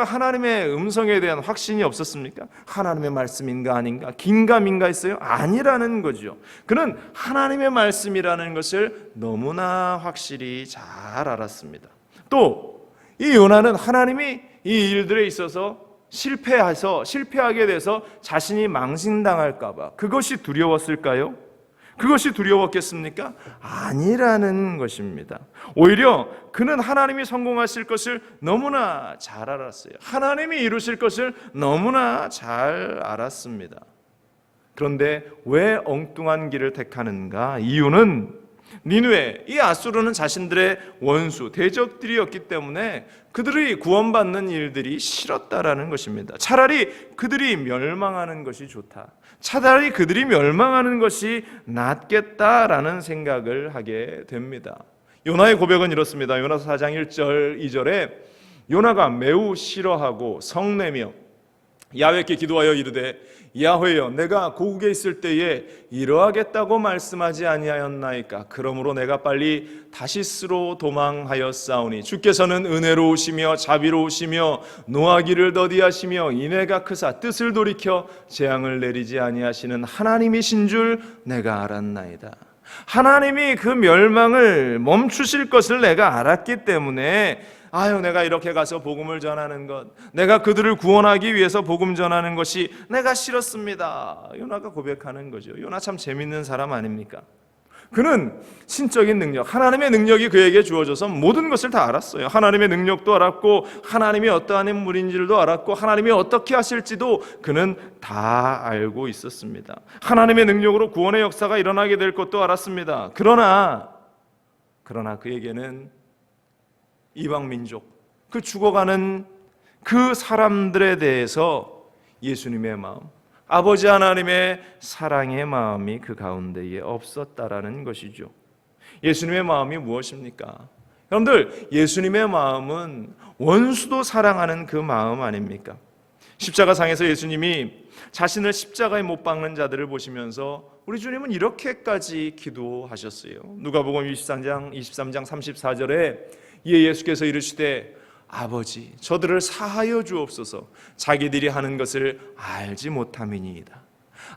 B: 하나님의 음성에 대한 확신이 없었습니까? 하나님의 말씀인가 아닌가, 긴가민가 했어요? 아니라는 거죠. 그는 하나님의 말씀이라는 것을 너무나 확실히 잘 알았습니다. 또 이 요나는 하나님이 이 일들에 있어서 실패하게 돼서 자신이 망신당할까 봐 그것이 두려웠을까요? 그것이 두려웠겠습니까? 아니라는 것입니다. 오히려 그는 하나님이 성공하실 것을 너무나 잘 알았어요. 하나님이 이루실 것을 너무나 잘 알았습니다. 그런데 왜 엉뚱한 길을 택하는가? 이유는 니느웨, 이 아수르는 자신들의 원수, 대적들이었기 때문에 그들이 구원받는 일들이 싫었다라는 것입니다. 차라리 그들이 멸망하는 것이 좋다. 차라리 그들이 멸망하는 것이 낫겠다라는 생각을 하게 됩니다. 요나의 고백은 이렇습니다. 요나서 4장 1절 2절에 요나가 매우 싫어하고 성내며 야훼께 기도하여 이르되 야훼여 내가 고국에 있을 때에 이러하겠다고 말씀하지 아니하였나이까. 그러므로 내가 빨리 다시스로 도망하였사오니 주께서는 은혜로우시며 자비로우시며 노하기를 더디하시며 인애가 크사 뜻을 돌이켜 재앙을 내리지 아니하시는 하나님이신 줄 내가 알았나이다. 하나님이 그 멸망을 멈추실 것을 내가 알았기 때문에 내가 이렇게 가서 복음을 전하는 것, 내가 그들을 구원하기 위해서 복음 전하는 것이 내가 싫었습니다. 요나가 고백하는 거죠. 요나 참 재밌는 사람 아닙니까? 그는 신적인 능력, 하나님의 능력이 그에게 주어져서 모든 것을 다 알았어요. 하나님의 능력도 알았고 하나님이 어떠한 인물인지도 알았고 하나님이 어떻게 하실지도 그는 다 알고 있었습니다. 하나님의 능력으로 구원의 역사가 일어나게 될 것도 알았습니다. 그러나 그에게는 이방 민족, 그 죽어가는 그 사람들에 대해서 예수님의 마음, 아버지 하나님의 사랑의 마음이 그 가운데에 없었다라는 것이죠. 예수님의 마음이 무엇입니까? 여러분들, 예수님의 마음은 원수도 사랑하는 그 마음 아닙니까? 십자가상에서 예수님이 자신을 십자가에 못 박는 자들을 보시면서 우리 주님은 이렇게까지 기도하셨어요. 누가복음 23장 34절에 이에 예수께서 이르시되 아버지 저들을 사하여 주옵소서 자기들이 하는 것을 알지 못함이니이다.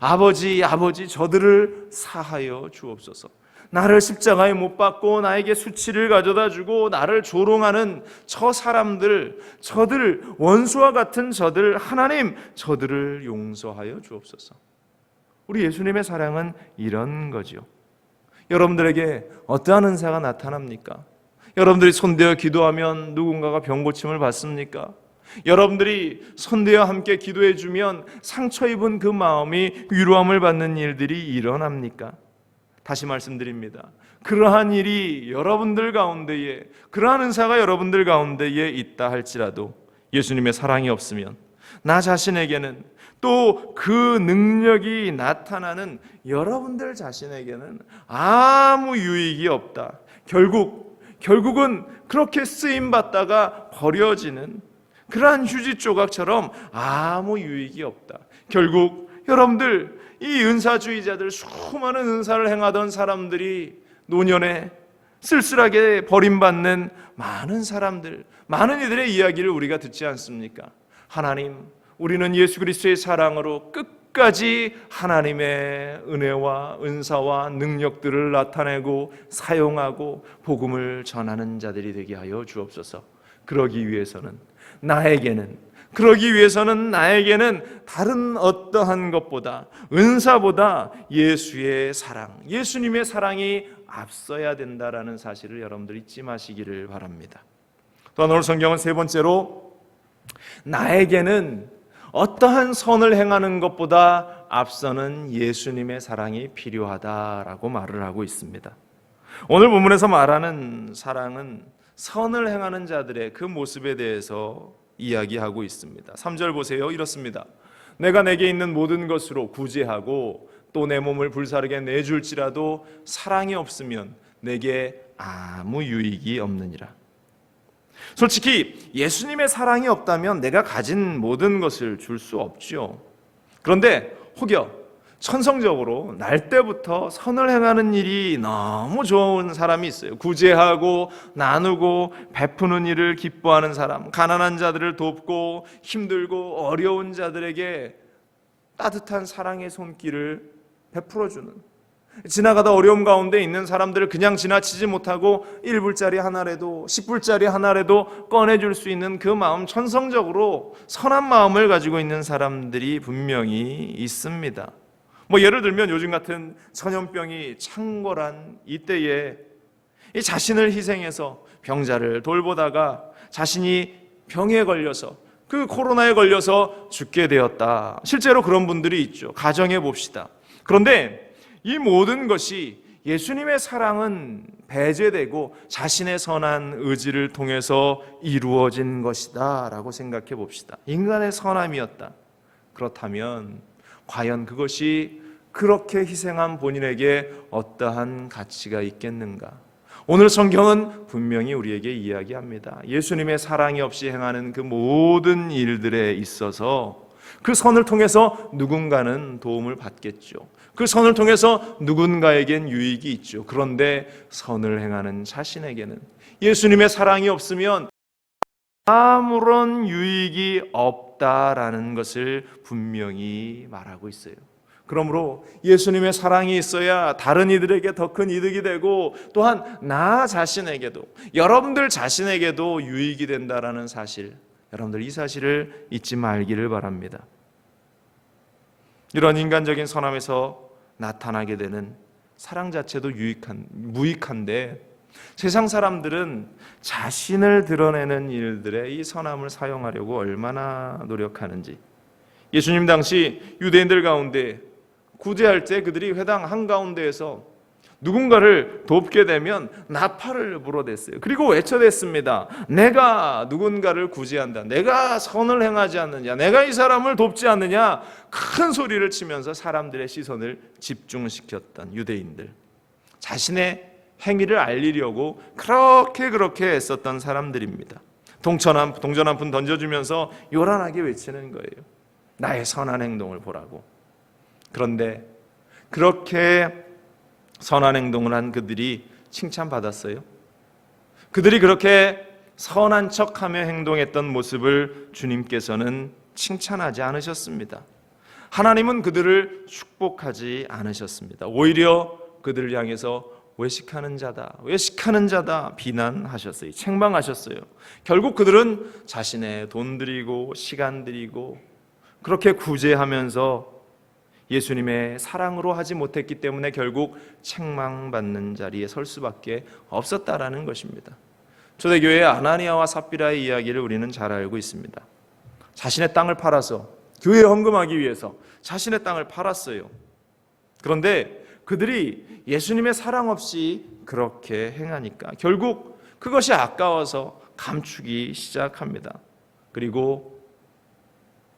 B: 아버지 저들을 사하여 주옵소서. 나를 십자가에 못 박고 나에게 수치를 가져다 주고 나를 조롱하는 저 사람들, 저들 원수와 같은 저들, 하나님 저들을 용서하여 주옵소서. 우리 예수님의 사랑은 이런 거죠. 여러분들에게 어떠한 은사가 나타납니까? 여러분들이 손대어 기도하면 누군가가 병 고침을 받습니까? 여러분들이 손대어 함께 기도해 주면 상처 입은 그 마음이 위로함을 받는 일들이 일어납니까? 다시 말씀드립니다. 그러한 일이 여러분들 가운데에, 그러한 은사가 여러분들 가운데에 있다 할지라도 예수님의 사랑이 없으면 나 자신에게는 또 그 능력이 나타나는 여러분들 자신에게는 아무 유익이 없다. 결국은 그렇게 쓰임받다가 버려지는 그러한 휴지 조각처럼 아무 유익이 없다. 결국 여러분들 이 은사주의자들, 수많은 은사를 행하던 사람들이 노년에 쓸쓸하게 버림받는 많은 사람들, 많은 이들의 이야기를 우리가 듣지 않습니까? 하나님, 우리는 예수 그리스도의 사랑으로 끝까지 하나님의 은혜와 은사와 능력들을 나타내고 사용하고 복음을 전하는 자들이 되게 하여 주옵소서. 그러기 위해서는 나에게는 다른 어떠한 것보다, 은사보다 예수의 사랑, 예수님의 사랑이 앞서야 된다라는 사실을 여러분들 잊지 마시기를 바랍니다. 또한 오늘 성경은 세 번째로 나에게는 어떠한 선을 행하는 것보다 앞서는 예수님의 사랑이 필요하다라고 말을 하고 있습니다. 오늘 본문에서 말하는 사랑은 선을 행하는 자들의 그 모습에 대해서 이야기하고 있습니다. 3절 보세요. 이렇습니다. 내가 내게 있는 모든 것으로 구제하고 또 내 몸을 불사르게 내줄지라도 사랑이 없으면 내게 아무 유익이 없느니라. 솔직히 예수님의 사랑이 없다면 내가 가진 모든 것을 줄 수 없죠. 그런데 혹여 천성적으로 날 때부터 선을 행하는 일이 너무 좋은 사람이 있어요. 구제하고 나누고 베푸는 일을 기뻐하는 사람, 가난한 자들을 돕고 힘들고 어려운 자들에게 따뜻한 사랑의 손길을 베풀어주는, 지나가다 어려움 가운데 있는 사람들을 그냥 지나치지 못하고 1불짜리 하나라도 10불짜리 하나라도 꺼내줄 수 있는 그 마음, 천성적으로 선한 마음을 가지고 있는 사람들이 분명히 있습니다. 예를 들면 요즘 같은 전염병이 창궐한 이때에 이 자신을 희생해서 병자를 돌보다가 자신이 병에 걸려서, 그 코로나에 걸려서 죽게 되었다. 실제로 그런 분들이 있죠. 가정해 봅시다. 그런데 이 모든 것이 예수님의 사랑은 배제되고 자신의 선한 의지를 통해서 이루어진 것이다 라고 생각해 봅시다. 인간의 선함이었다. 그렇다면 과연 그것이 그렇게 희생한 본인에게 어떠한 가치가 있겠는가? 오늘 성경은 분명히 우리에게 이야기합니다. 예수님의 사랑이 없이 행하는 그 모든 일들에 있어서 그 선을 통해서 누군가는 도움을 받겠죠. 그 선을 통해서 누군가에겐 유익이 있죠. 그런데 선을 행하는 자신에게는, 예수님의 사랑이 없으면 아무런 유익이 없다라는 것을 분명히 말하고 있어요. 그러므로 예수님의 사랑이 있어야 다른 이들에게 더 큰 이득이 되고, 또한 나 자신에게도, 여러분들 자신에게도 유익이 된다라는 사실, 여러분들 이 사실을 잊지 말기를 바랍니다. 이런 인간적인 선함에서 나타나게 되는 사랑 자체도 무익한데, 세상 사람들은 자신을 드러내는 일들에 이 선함을 사용하려고 얼마나 노력하는지. 예수님 당시 유대인들 가운데 구제할 때 그들이 회당 한가운데에서 누군가를 돕게 되면 나팔을 불어댔어요. 그리고 외쳐댔습니다. 내가 누군가를 구제한다, 내가 선을 행하지 않느냐, 내가 이 사람을 돕지 않느냐, 큰 소리를 치면서 사람들의 시선을 집중시켰던 유대인들, 자신의 행위를 알리려고 그렇게 애썼던 사람들입니다. 동전 한 푼 던져주면서 요란하게 외치는 거예요. 나의 선한 행동을 보라고. 그런데 그렇게 선한 행동을 한 그들이 칭찬받았어요. 그들이 그렇게 선한 척하며 행동했던 모습을 주님께서는 칭찬하지 않으셨습니다. 하나님은 그들을 축복하지 않으셨습니다. 오히려 그들을 향해서 외식하는 자다 비난하셨어요. 책망하셨어요. 결국 그들은 자신의 돈 들이고 시간 들이고 그렇게 구제하면서 예수님의 사랑으로 하지 못했기 때문에 결국 책망받는 자리에 설 수밖에 없었다라는 것입니다. 초대교회의 아나니아와 삽비라의 이야기를 우리는 잘 알고 있습니다. 자신의 땅을 팔아서 교회에 헌금하기 위해서 자신의 땅을 팔았어요. 그런데 그들이 예수님의 사랑 없이 그렇게 행하니까 결국 그것이 아까워서 감추기 시작합니다. 그리고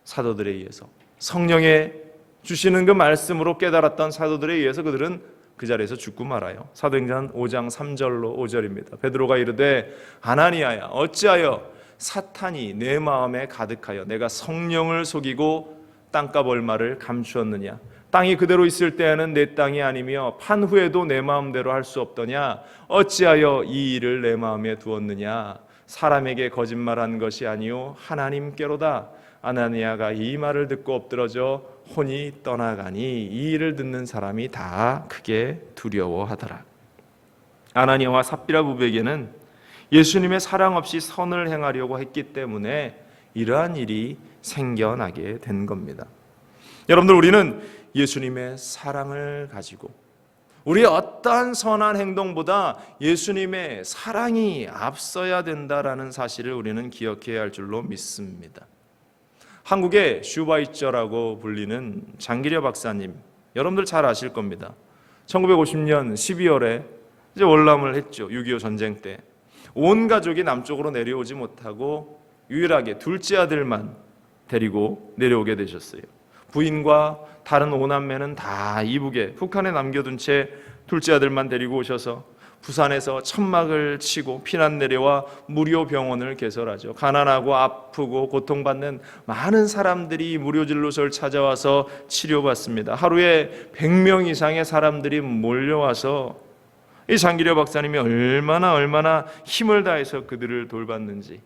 B: 사도들에 의해서, 성령의 주시는 그 말씀으로 깨달았던 사도들에 의해서 그들은 그 자리에서 죽고 말아요. 사도행전 5장 3절로 5절입니다. 베드로가 이르되 아나니아야, 어찌하여 사탄이 내 마음에 가득하여 내가 성령을 속이고 땅값 얼마를 감추었느냐. 땅이 그대로 있을 때에는 내 땅이 아니며 판 후에도 내 마음대로 할 수 없더냐. 어찌하여 이 일을 내 마음에 두었느냐. 사람에게 거짓말한 것이 아니요 하나님께로다. 아나니아가 이 말을 듣고 엎드러져 혼이 떠나가니 이 일을 듣는 사람이 다 크게 두려워하더라. 아나니아와 삽비라 부부에게는 예수님의 사랑 없이 선을 행하려고 했기 때문에 이러한 일이 생겨나게 된 겁니다. 여러분들, 우리는 예수님의 사랑을 가지고 우리의 어떠한 선한 행동보다 예수님의 사랑이 앞서야 된다라는 사실을 우리는 기억해야 할 줄로 믿습니다. 한국의 슈바이처라고 불리는 장기려 박사님, 여러분들 잘 아실 겁니다. 1950년 12월에 이제 월남을 했죠. 6.25 전쟁 때 온 가족이 남쪽으로 내려오지 못하고 유일하게 둘째 아들만 데리고 내려오게 되셨어요. 부인과 다른 5남매는 다 이북에 북한에 남겨둔 채 둘째 아들만 데리고 오셔서 부산에서 천막을 치고 피난 내려와 무료 병원을 개설하죠. 가난하고 아프고 고통받는 많은 사람들이 무료 진료소를 찾아와서 치료받습니다. 하루에 100명 이상의 사람들이 몰려와서 이 장기려 박사님이 얼마나 힘을 다해서 그들을 돌봤는지,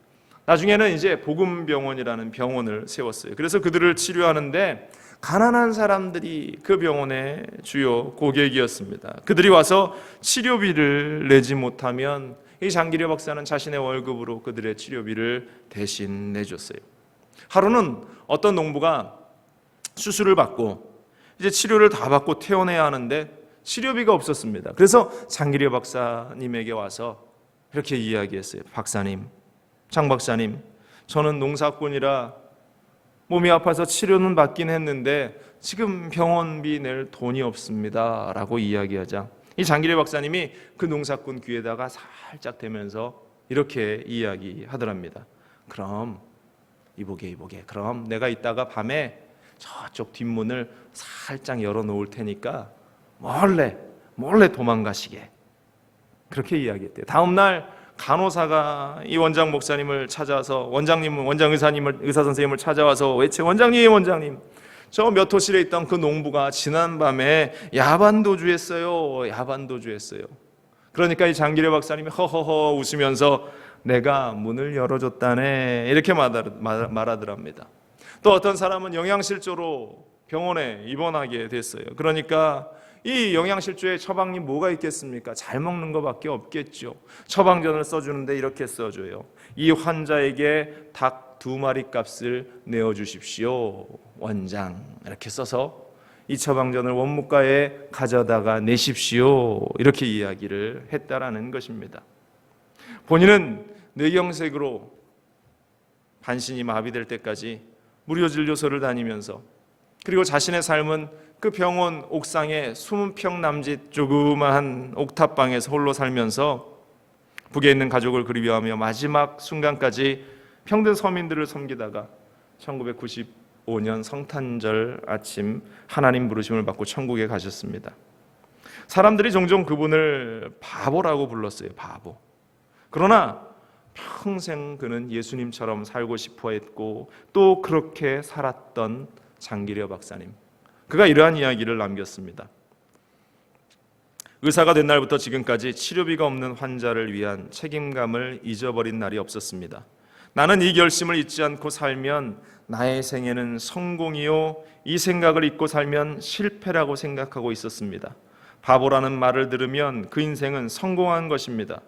B: 나중에는 이제 복음병원이라는 병원을 세웠어요. 그래서 그들을 치료하는데 가난한 사람들이 그 병원의 주요 고객이었습니다. 그들이 와서 치료비를 내지 못하면 이 장기려 박사는 자신의 월급으로 그들의 치료비를 대신 내줬어요. 하루는 어떤 농부가 수술을 받고 이제 치료를 다 받고 퇴원해야 하는데 치료비가 없었습니다. 그래서 장기려 박사님에게 와서 이렇게 이야기했어요. 박사님, 장 박사님, 저는 농사꾼이라 몸이 아파서 치료는 받긴 했는데 지금 병원비 낼 돈이 없습니다 라고 이야기하자 이 장기려 박사님이 그 농사꾼 귀에다가 살짝 대면서 이렇게 이야기하더랍니다. 그럼 이보게 그럼 내가 이따가 밤에 저쪽 뒷문을 살짝 열어놓을 테니까 몰래 도망가시게, 그렇게 이야기했대요. 다음날 간호사가 이 원장 목사님을 찾아서 원장 의사 선생님을 찾아와서 외쳐, 원장님, 저 몇 호실에 있던 그 농부가 지난밤에 야반도주했어요. 그러니까 이 장기려 박사님이 허허허 웃으면서 내가 문을 열어줬다네 이렇게 말하더랍니다. 또 어떤 사람은 영양실조로 병원에 입원하게 됐어요. 그러니까 이 영양실조에 처방이 뭐가 있겠습니까? 잘 먹는 것밖에 없겠죠. 처방전을 써주는데 이렇게 써줘요. 이 환자에게 닭 2마리 값을 내어주십시오, 원장. 이렇게 써서 이 처방전을 원무과에 가져다가 내십시오, 이렇게 이야기를 했다라는 것입니다. 본인은 뇌경색으로 반신이 마비될 때까지 무료 진료소를 다니면서, 그리고 자신의 삶은 그 병원 옥상에 20평 남짓 조그마한 옥탑방에서 홀로 살면서 북에 있는 가족을 그리워하며 마지막 순간까지 평든 서민들을 섬기다가 1995년 성탄절 아침 하나님 부르심을 받고 천국에 가셨습니다. 사람들이 종종 그분을 바보라고 불렀어요. 바보. 그러나 평생 그는 예수님처럼 살고 싶어 했고 또 그렇게 살았던 장기려 박사님, 그가 이러한 이야기를 남겼습니다. 의사가 된 날부터 지금까지 치료비가 없는 환자를 위한 책임감을 잊어버린 날이 없었습니다. 나는 이 결심을 잊지 않고 살면 나의 생애는 성공이요, 이 생각을 잊고 살면 실패라고 생각하고 있었습니다. 바보라는 말을 들으면 그 인생은 성공한 것입니다.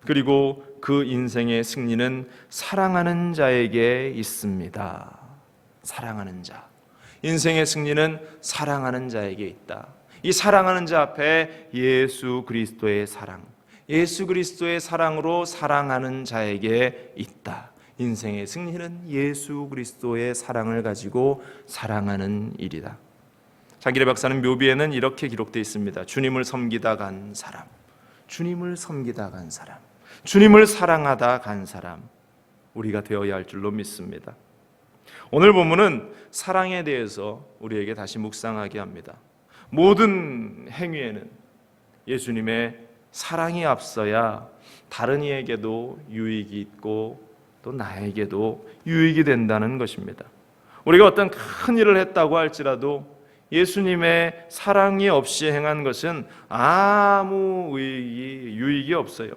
B: 그리고 그 인생의 승리는 사랑하는 자에게 있습니다. 사랑하는 자. 인생의 승리는 사랑하는 자에게 있다. 이 사랑하는 자 앞에 예수 그리스도의 사랑, 예수 그리스도의 사랑으로 사랑하는 자에게 있다. 인생의 승리는 예수 그리스도의 사랑을 가지고 사랑하는 일이다. 장기려 박사는 묘비에는 이렇게 기록되어 있습니다. 주님을 섬기다 간 사람, 주님을 섬기다 간 사람, 주님을 사랑하다 간 사람, 우리가 되어야 할 줄로 믿습니다. 오늘 본문은 사랑에 대해서 우리에게 다시 묵상하게 합니다. 모든 행위에는 예수님의 사랑이 앞서야 다른 이에게도 유익이 있고 또 나에게도 유익이 된다는 것입니다. 우리가 어떤 큰 일을 했다고 할지라도 예수님의 사랑이 없이 행한 것은 아무 유익이 없어요.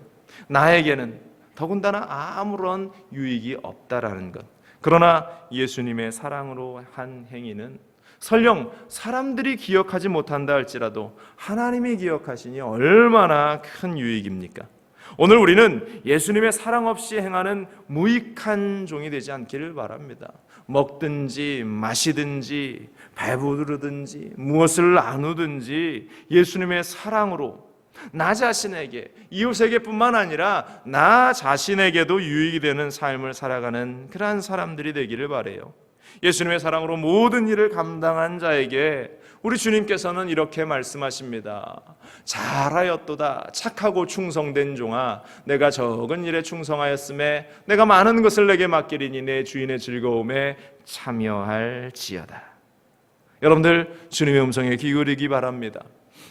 B: 나에게는 더군다나 아무런 유익이 없다라는 것. 그러나 예수님의 사랑으로 한 행위는 설령 사람들이 기억하지 못한다 할지라도 하나님이 기억하시니 얼마나 큰 유익입니까? 오늘 우리는 예수님의 사랑 없이 행하는 무익한 종이 되지 않기를 바랍니다. 먹든지 마시든지 배부르든지 무엇을 나누든지 예수님의 사랑으로 나 자신에게, 이웃에게뿐만 아니라 나 자신에게도 유익이 되는 삶을 살아가는 그러한 사람들이 되기를 바라요. 예수님의 사랑으로 모든 일을 감당한 자에게 우리 주님께서는 이렇게 말씀하십니다. 잘하였도다 착하고 충성된 종아, 내가 적은 일에 충성하였음에 내가 많은 것을 내게 맡기리니 내 주인의 즐거움에 참여할지어다. 여러분들 주님의 음성에 귀 기울이기 바랍니다.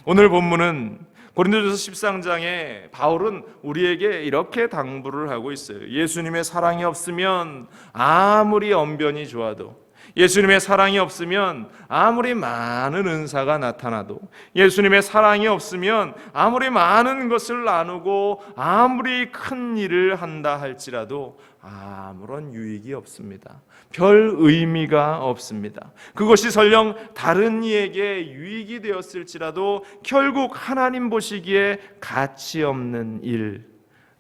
B: 오늘 본문은 고린도전서 13장에 바울은 우리에게 이렇게 당부를 하고 있어요. 예수님의 사랑이 없으면 아무리 언변이 좋아도, 예수님의 사랑이 없으면 아무리 많은 은사가 나타나도, 예수님의 사랑이 없으면 아무리 많은 것을 나누고 아무리 큰 일을 한다 할지라도 아무런 유익이 없습니다. 별 의미가 없습니다. 그것이 설령 다른 이에게 유익이 되었을지라도 결국 하나님 보시기에 가치 없는 일,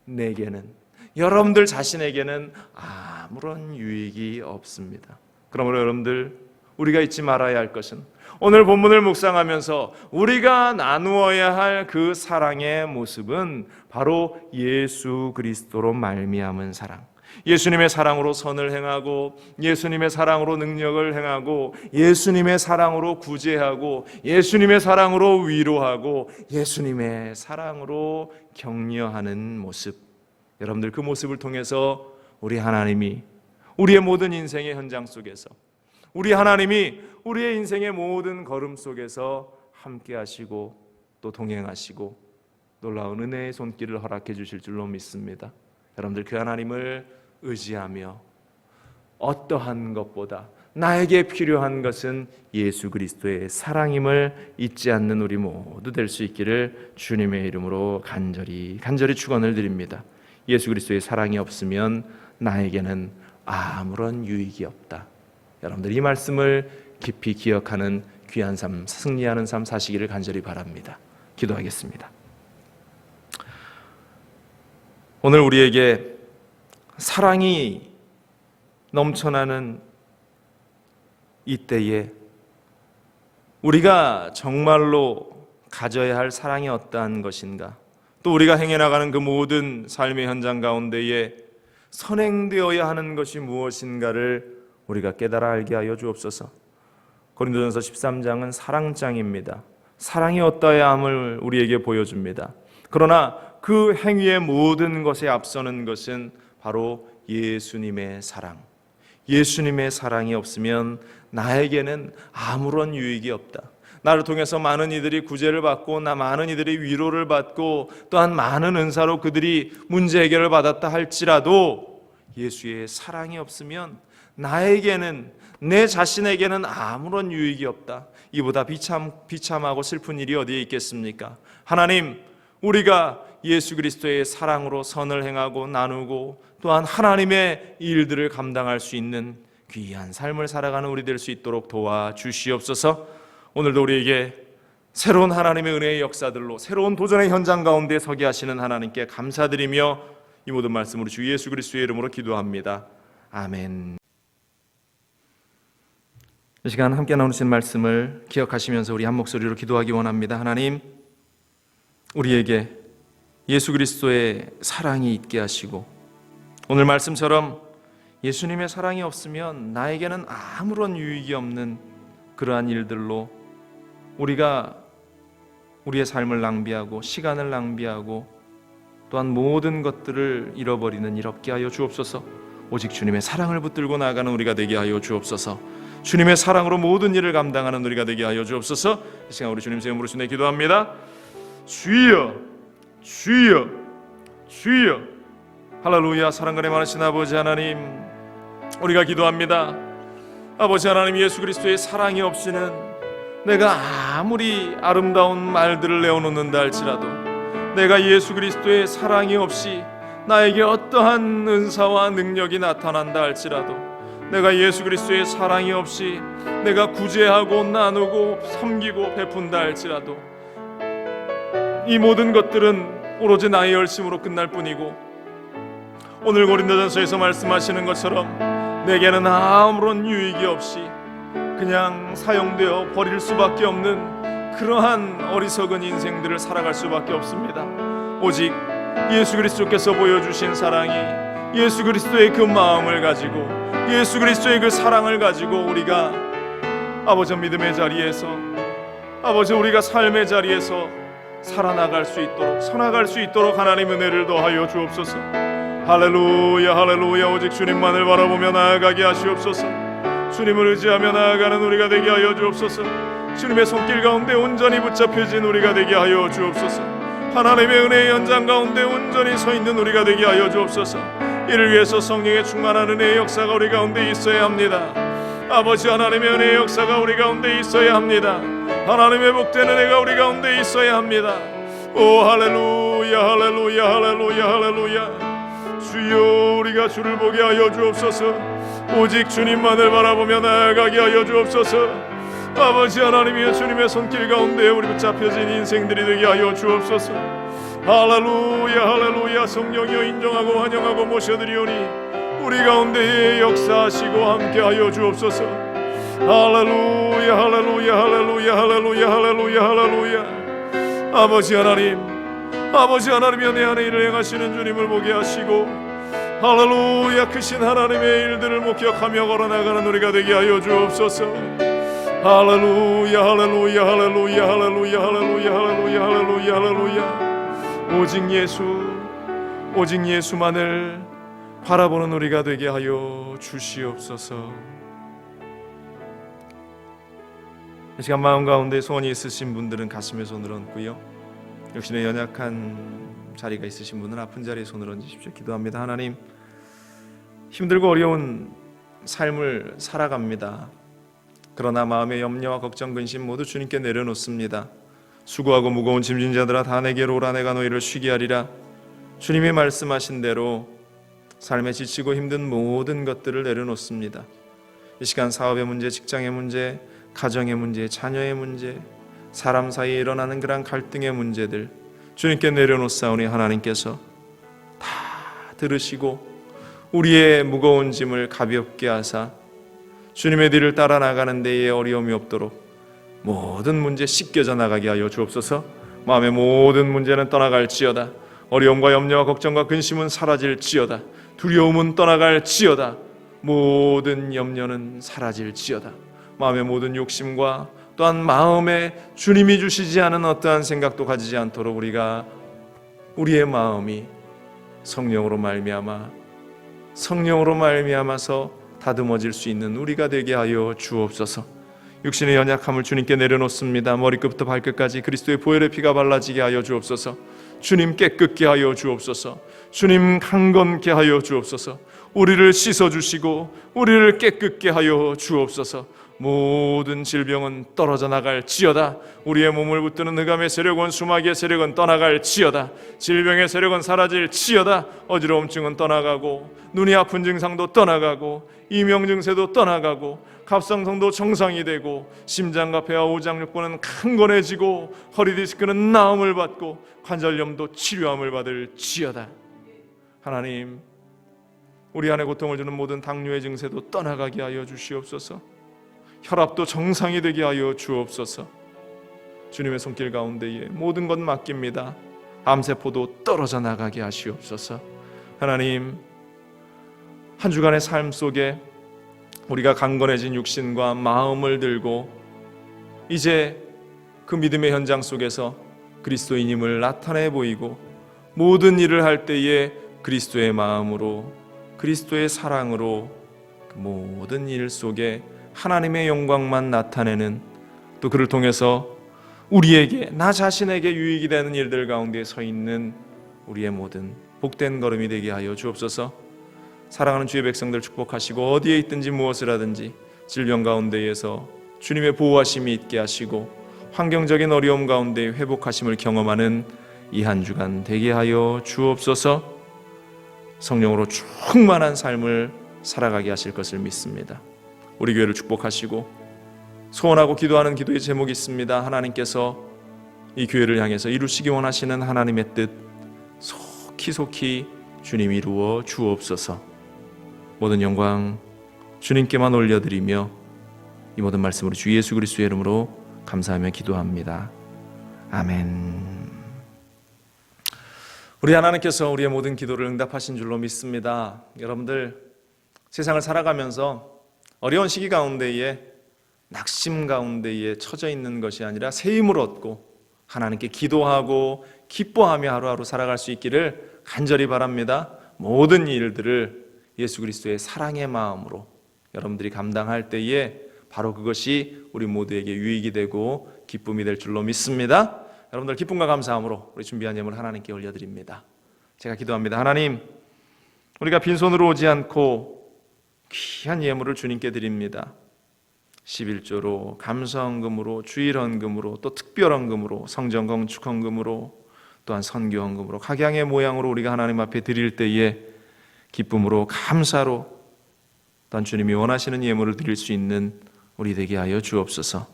B: 내게는, 여러분들 자신에게는 아무런 유익이 없습니다. 그러므로 여러분들, 우리가 잊지 말아야 할 것은 오늘 본문을 묵상하면서 우리가 나누어야 할 그 사랑의 모습은 바로 예수 그리스도로 말미암은 사랑, 예수님의 사랑으로 선을 행하고, 예수님의 사랑으로 능력을 행하고, 예수님의 사랑으로 구제하고, 예수님의 사랑으로 위로하고, 예수님의 사랑으로 격려하는 모습, 여러분들 그 모습을 통해서 우리 하나님이 우리의 모든 인생의 현장 속에서, 우리 하나님이 우리의 인생의 모든 걸음 속에서 함께 하시고 또 동행하시고 놀라운 은혜의 손길을 허락해 주실 줄로 믿습니다. 여러분들 그 하나님을 의지하며 어떠한 것보다 나에게 필요한 것은 예수 그리스도의 사랑임을 잊지 않는 우리 모두 될 수 있기를 주님의 이름으로 간절히 축원을 드립니다. 예수 그리스도의 사랑이 없으면 나에게는 아무런 유익이 없다. 여러분들 이 말씀을 깊이 기억하는 귀한 삶, 승리하는 삶 사시기를 간절히 바랍니다. 기도하겠습니다. 오늘 우리에게 사랑이 넘쳐나는 이때에 우리가 정말로 가져야 할 사랑이 어떠한 것인가, 또 우리가 행해 나가는 그 모든 삶의 현장 가운데에 선행되어야 하는 것이 무엇인가를 우리가 깨달아 알게 하여 주옵소서. 고린도전서 13장은 사랑장입니다. 사랑이 어떠해야 함을 우리에게 보여줍니다. 그러나 그 행위의 모든 것에 앞서는 것은 바로 예수님의 사랑. 예수님의 사랑이 없으면 나에게는 아무런 유익이 없다. 나를 통해서 많은 이들이 구제를 받고 많은 이들이 위로를 받고 또한 많은 은사로 그들이 문제 해결을 받았다 할지라도 예수의 사랑이 없으면 나에게는, 내 자신에게는 아무런 유익이 없다. 이보다 비참하고 슬픈 일이 어디에 있겠습니까? 하나님, 우리가 예수 그리스도의 사랑으로 선을 행하고 나누고 또한 하나님의 일들을 감당할 수 있는 귀한 삶을 살아가는 우리 될 수 있도록 도와주시옵소서. 오늘도 우리에게 새로운 하나님의 은혜의 역사들로 새로운 도전의 현장 가운데 서게 하시는 하나님께 감사드리며 이 모든 말씀으로 주 예수 그리스도의 이름으로 기도합니다. 아멘. 이 시간 함께 나누신 말씀을 기억하시면서 우리 한 목소리로 기도하기 원합니다. 하나님, 우리에게 예수 그리스도의 사랑이 있게 하시고 오늘 말씀처럼 예수님의 사랑이 없으면 나에게는 아무런 유익이 없는 그러한 일들로 우리가 우리의 삶을 낭비하고 시간을 낭비하고 또한 모든 것들을 잃어버리는 일 없게 하여 주옵소서. 오직 주님의 사랑을 붙들고 나아가는 우리가 되게 하여 주옵소서. 주님의 사랑으로 모든 일을 감당하는 우리가 되게 하여 주옵소서. 이 시간 우리 주님 이름으로 주내 기도합니다. 주여, 주여, 주여. 할렐루야. 사랑과 많으신 아버지 하나님, 우리가 기도합니다. 아버지 하나님, 예수 그리스도의 사랑이 없이는 내가 아무리 아름다운 말들을 내어놓는다 할지라도, 내가 예수 그리스도의 사랑이 없이 나에게 어떠한 은사와 능력이 나타난다 할지라도, 내가 예수 그리스도의 사랑이 없이 내가 구제하고 나누고 섬기고 베푼다 할지라도 이 모든 것들은
A: 오로지 나의 열심으로 끝날 뿐이고, 오늘 고린도전서에서 말씀하시는 것처럼 내게는 아무런 유익이 없이 그냥 사용되어 버릴 수밖에 없는 그러한 어리석은 인생들을 살아갈 수밖에 없습니다. 오직 예수 그리스도께서 보여주신 사랑이, 예수 그리스도의 그 마음을 가지고, 예수 그리스도의 그 사랑을 가지고 우리가 아버지 믿음의 자리에서, 아버지 우리가 삶의 자리에서 살아나갈 수 있도록, 서나갈 수 있도록 하나님 은혜를 더하여 주옵소서. 할렐루야 할렐루야. 오직 주님만을 바라보며 나아가게 하시옵소서. 주님을 의지하며 나아가는 우리가 되게 하여 주옵소서. 주님의 손길 가운데 온전히 붙잡혀진 우리가 되게 하여 주옵소서. 하나님의 은혜의 연장 가운데 온전히 서 있는 우리가 되게 하여 주옵소서. 이를 위해서 성령의 충만한 은혜의 역사가 우리 가운데 있어야 합니다. 아버지 하나님의 은혜의 역사가 우리 가운데 있어야 합니다. 하나님의 복된 은혜가 우리 가운데 있어야 합니다. 오 할렐루야 할렐루야 할렐루야 할렐루야. 주여, 우리가 주를 보게 하여 주옵소서. 오직 주님만을 바라보며 나아가게 하여 주옵소서. 아버지 하나님이여, 주님의 손길 가운데 우리 붙잡혀진 인생들이 되게 하여 주옵소서. 할렐루야 할렐루야. 성령이여, 인정하고 환영하고 모셔드리오니 우리 가운데 역사하시고 함께하여 주옵소서. 할렐루야 할렐루야 할렐루야 할렐루야 할렐루야 할렐루야. 아버지 하나님, 아버지 하나님이여, 내 안에 일을 행하시는 주님을 보게 하시고, 할렐루야, 크신 하나님의 일들을 목격하며 걸어나가는 우리가 되게 하여 주옵소서. 할렐루야 할렐루야 할렐루야 할렐루야 할렐루야 할렐루야 할렐루야 할렐루야. 오직 예수, 오직 예수만을 바라보는 우리가 되게 하여 주시옵소서. 이 시간 마음 가운데 소원이 있으신 분들은 가슴에 손을 얹고요, 역시나 연약한 자리가 있으신 분은 아픈 자리에 손을 얹으십시오. 기도합니다. 하나님, 힘들고 어려운 삶을 살아갑니다. 그러나 마음의 염려와 걱정, 근심 모두 주님께 내려놓습니다. 수고하고 무거운 짐진 자들아, 다 내게로 오라. 내가 너희를 쉬게 하리라. 주님이 말씀하신 대로 삶에 지치고 힘든 모든 것들을 내려놓습니다. 이 시간 사업의 문제, 직장의 문제, 가정의 문제, 자녀의 문제, 사람 사이에 일어나는 그런 갈등의 문제들 주님께 내려놓사오니 하나님께서 다 들으시고 우리의 무거운 짐을 가볍게 하사 주님의 뒤를 따라 나가는 데에 어려움이 없도록 모든 문제 씻겨져 나가게 하여 주옵소서. 마음의 모든 문제는 떠나갈지어다. 어려움과 염려와 걱정과 근심은 사라질지어다. 두려움은 떠나갈지어다. 모든 염려는 사라질지어다. 마음의 모든 욕심과 또한 마음에 주님이 주시지 않은 어떠한 생각도 가지지 않도록 우리의 마음이 성령으로 말미암아서 다듬어질 수 있는 우리가 되게 하여 주옵소서. 육신의 연약함을 주님께 내려놓습니다. 머리끝부터 발끝까지 그리스도의 보혈의 피가 발라지게 하여 주옵소서. 주님 깨끗게 하여 주옵소서. 주님 강건케 하여 주옵소서. 우리를 씻어주시고 우리를 깨끗게 하여 주옵소서. 모든 질병은 떨어져 나갈지어다. 우리의 몸을 붙드는 흑암의 세력은, 수마귀의 세력은 떠나갈지어다. 질병의 세력은 사라질지어다. 어지러움증은 떠나가고, 눈이 아픈 증상도 떠나가고, 이명 증세도 떠나가고, 갑상선도 정상이 되고, 심장과 폐와 오장육부는 강건해지고, 허리 디스크는 나음을 받고, 관절염도 치료함을 받을지어다. 하나님, 우리 안에 고통을 주는 모든 당뇨의 증세도 떠나가게 하여 주시옵소서. 혈압도 정상이 되게 하여 주옵소서. 주님의 손길 가운데에 모든 것 맡깁니다. 암세포도 떨어져 나가게 하시옵소서. 하나님, 한 주간의 삶 속에 우리가 강건해진 육신과 마음을 들고 이제 그 믿음의 현장 속에서 그리스도인임을 나타내 보이고, 모든 일을 할 때에 그리스도의 마음으로, 그리스도의 사랑으로 그 모든 일 속에 하나님의 영광만 나타내는, 또 그를 통해서 우리에게, 나 자신에게 유익이 되는 일들 가운데 서 있는 우리의 모든 복된 걸음이 되게 하여 주옵소서. 사랑하는 주의 백성들 축복하시고, 어디에 있든지 무엇을 하든지 질병 가운데에서 주님의 보호하심이 있게 하시고, 환경적인 어려움 가운데 회복하심을 경험하는 이 한 주간 되게 하여 주옵소서. 성령으로 충만한 삶을 살아가게 하실 것을 믿습니다. 우리 교회를 축복하시고, 소원하고 기도하는 기도의 제목이 있습니다. 하나님께서 이 교회를 향해서 이루시기 원하시는 하나님의 뜻,
B: 속히 주님 이루어 주옵소서. 모든 영광 주님께만 올려드리며 이 모든 말씀으로 주 예수 그리스도의 이름으로 감사하며 기도합니다. 아멘. 우리 하나님께서 우리의 모든 기도를 응답하신 줄로 믿습니다. 여러분들 세상을 살아가면서 어려운 시기 가운데에 낙심 가운데에 처져 있는 것이 아니라 새 힘을 얻고 하나님께 기도하고 기뻐하며 하루하루 살아갈 수 있기를 간절히 바랍니다. 모든 일들을 예수 그리스도의 사랑의 마음으로 여러분들이 감당할 때에 바로 그것이 우리 모두에게 유익이 되고 기쁨이 될 줄로 믿습니다. 여러분들 기쁨과 감사함으로 우리 준비한 예물 하나님께 올려드립니다. 제가 기도합니다. 하나님, 우리가 빈손으로 오지 않고 귀한 예물을 주님께 드립니다. 11조로, 감사헌금으로, 주일헌금으로, 또 특별헌금으로, 성전건축헌금으로, 또한 선교헌금으로 각양의 모양으로 우리가 하나님 앞에 드릴 때에 기쁨으로, 감사로 또한 주님이 원하시는 예물을 드릴 수 있는 우리 되게 하여 주옵소서.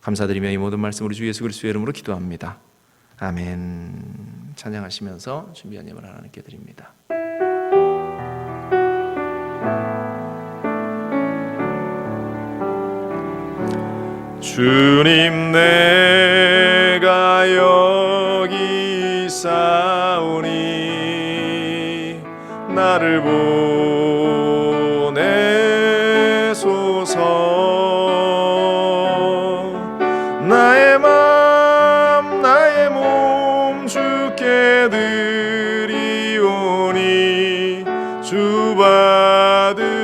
B: 감사드리며 이 모든 말씀 우리 주 예수 그리스도의 이름으로 기도합니다. 아멘. 찬양하시면서 준비한 예물 하나님께 드립니다. 주님, 내가 여기 있사오니 나를 보내소서. 나의 맘 나의 몸 주께 드리오니 주 받으옵소서.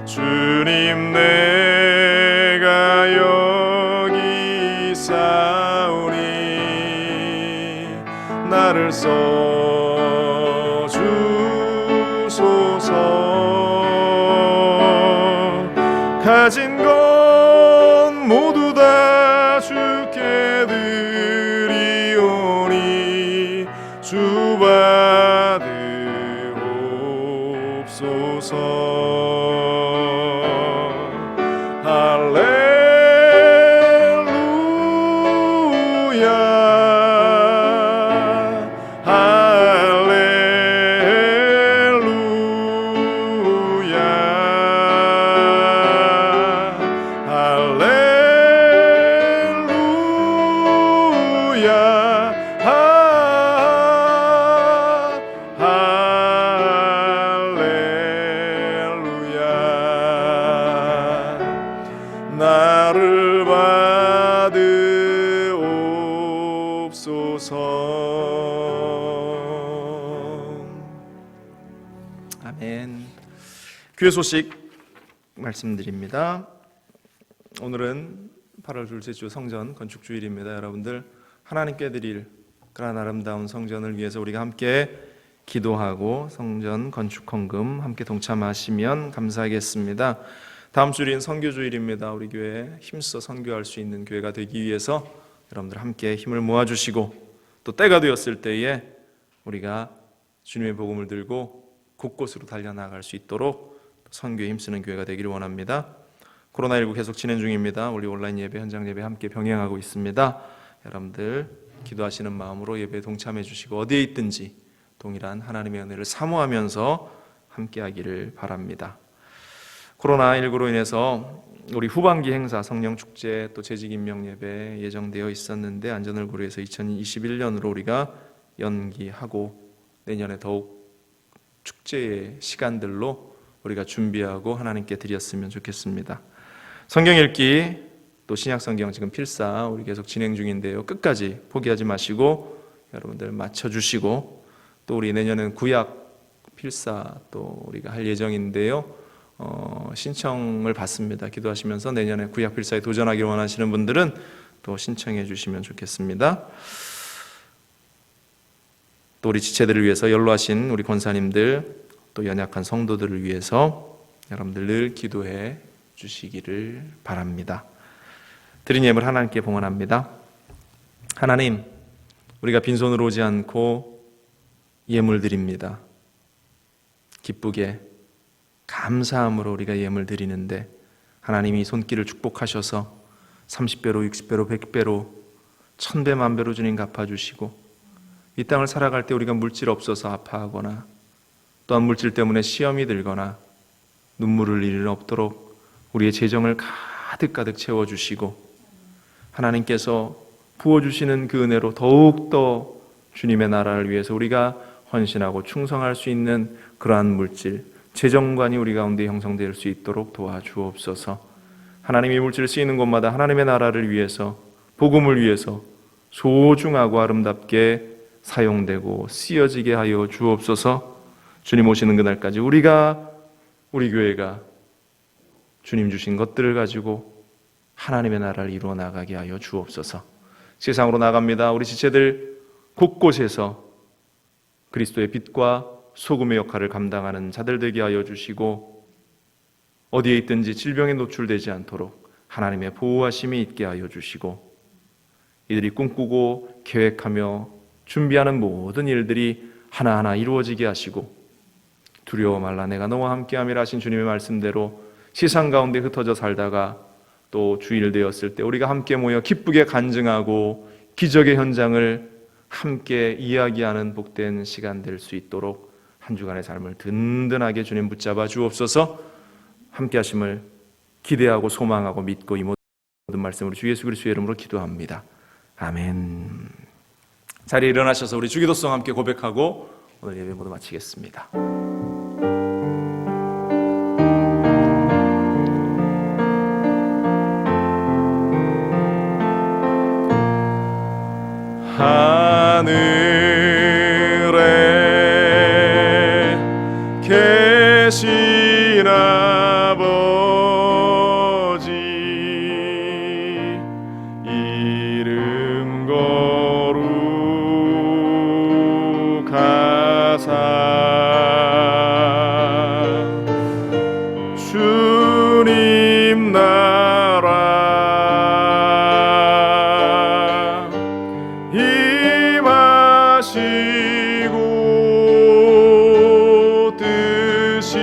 B: 주님, 내가 여기 있사오니 나를 써주소서. 가진 건 모두 다 주께 드리오니 주 받으옵소서. 할렐루야, 할렐루야, 할렐루야. 나를 받으옵소서. 아멘. 교회 소식 말씀드립니다. 오늘은 8월 둘째 주 성전 건축 주일입니다. 여러분들 하나님께 드릴 그런 아름다운 성전을 위해서 우리가 함께 기도하고 성전 건축 헌금 함께 동참하시면 감사하겠습니다. 다음 주일인 선교주일입니다. 우리 교회에 힘써 선교할 수 있는 교회가 되기 위해서 여러분들 함께 힘을 모아주시고 또 때가 되었을 때에 우리가 주님의 복음을 들고 곳곳으로 달려나갈 수 있도록 선교에 힘쓰는 교회가 되기를 원합니다. 코로나19 계속 진행 중입니다. 우리 온라인 예배, 현장 예배 함께 병행하고 있습니다. 여러분들 기도하시는 마음으로 예배에 동참해 주시고 어디에 있든지 동일한 하나님의 은혜를 사모하면서 함께하기를 바랍니다. 코로나19로 인해서 우리 후반기 행사 성령축제 또 재직임명예배 예정되어 있었는데 안전을 고려해서 2021년으로 우리가 연기하고 내년에 더욱 축제의 시간들로 우리가 준비하고 하나님께 드렸으면 좋겠습니다. 성경 읽기 또 신약성경 지금 필사 우리 계속 진행 중인데요. 끝까지 포기하지 마시고 여러분들 맞춰주시고 또 우리 내년에는 구약 필사 또 우리가 할 예정인데요. 신청을 받습니다. 기도하시면서 내년에 구약 필사에 도전하기를 원하시는 분들은 또 신청해 주시면 좋겠습니다. 또 우리 지체들을 위해서 연로하신 우리 권사님들 또 연약한 성도들을 위해서 여러분들 늘 기도해 주시기를 바랍니다. 드린 예물 하나님께 봉헌합니다. 하나님, 우리가 빈손으로 오지 않고 예물 드립니다. 기쁘게 감사함으로 우리가 예물 드리는데 하나님이 손길을 축복하셔서 30배로 60배로 100배로 천배만배로 주님 갚아주시고, 이 땅을 살아갈 때 우리가 물질 없어서 아파하거나 또한 물질 때문에 시험이 들거나 눈물 흘릴 일은 없도록 우리의 재정을 가득가득 채워주시고, 하나님께서 부어주시는 그 은혜로 더욱더 주님의 나라를 위해서 우리가 헌신하고 충성할 수 있는 그러한 물질, 재정관이 우리 가운데 형성될 수 있도록 도와주옵소서. 하나님이 물질 쓰이는 곳마다 하나님의 나라를 위해서, 복음을 위해서 소중하고 아름답게 사용되고 쓰여지게 하여 주옵소서. 주님 오시는 그날까지 우리 교회가 주님 주신 것들을 가지고 하나님의 나라를 이루어 나가게 하여 주옵소서. 세상으로 나갑니다. 우리 지체들 곳곳에서 그리스도의 빛과 소금의 역할을 감당하는 자들 되게 하여 주시고, 어디에 있든지 질병에 노출되지 않도록 하나님의 보호하심이 있게 하여 주시고, 이들이 꿈꾸고 계획하며 준비하는 모든 일들이 하나하나 이루어지게 하시고, 두려워 말라 내가 너와 함께함이라 하신 주님의 말씀대로 세상 가운데 흩어져 살다가 또 주일 되었을 때 우리가 함께 모여 기쁘게 간증하고 기적의 현장을 함께 이야기하는 복된 시간 될 수 있도록 한 주간의 삶을 든든하게 주님 붙잡아 주옵소서. 함께 하심을 기대하고 소망하고 믿고 이 모든 말씀으로 주 예수 그리스도의 이름으로 기도합니다. 아멘. 자리에 일어나셔서 우리 주기도송 함께 고백하고 오늘 예배 모두 마치겠습니다. 하늘에 계신 아버지, 이름 거룩하사 주님 나라 임하시고 뜻이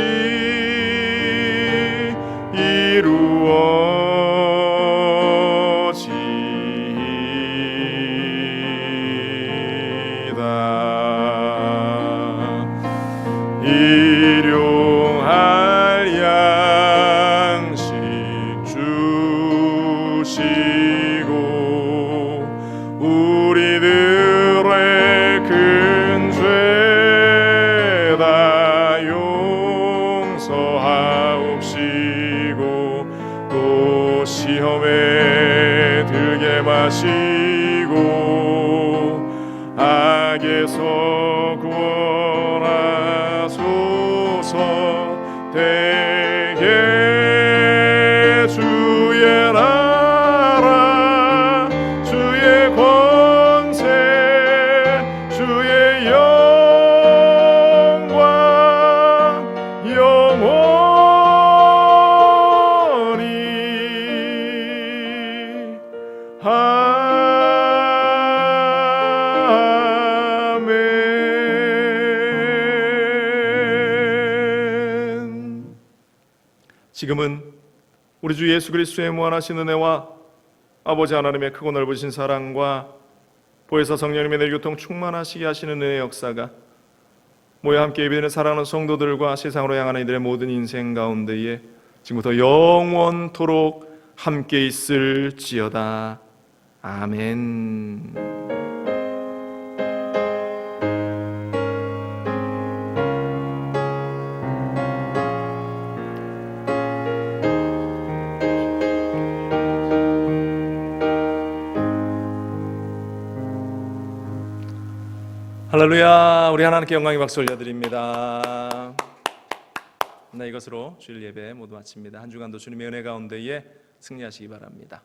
B: 이루어지이다. 일용할 양식 주시고 우리들의 큰 죄 다 용서하옵시고 또 시험에 들게 마시고 악에서 구원하소서. 대개 주의 나라 주의 권세 주의 영광 영원히 아멘. 지금은 우리 주 예수 그리스도의 무한하신 은혜와 아버지 하나님의 크고 넓으신 사랑과 보혜사 성령님의 늘 교통 충만하시게 하시는 은혜의 역사가 모여 함께 예배드리는 사랑하는 성도들과 세상으로 향하는 이들의 모든 인생 가운데에 지금부터 영원토록 함께 있을지어다. 아멘. 할렐루야. 우리 하나님께 영광의 박수 올려드립니다. 네, 이것으로 주일 예배 모두 마칩니다. 한 주간도 주님의 은혜 가운데에 승리하시기 바랍니다.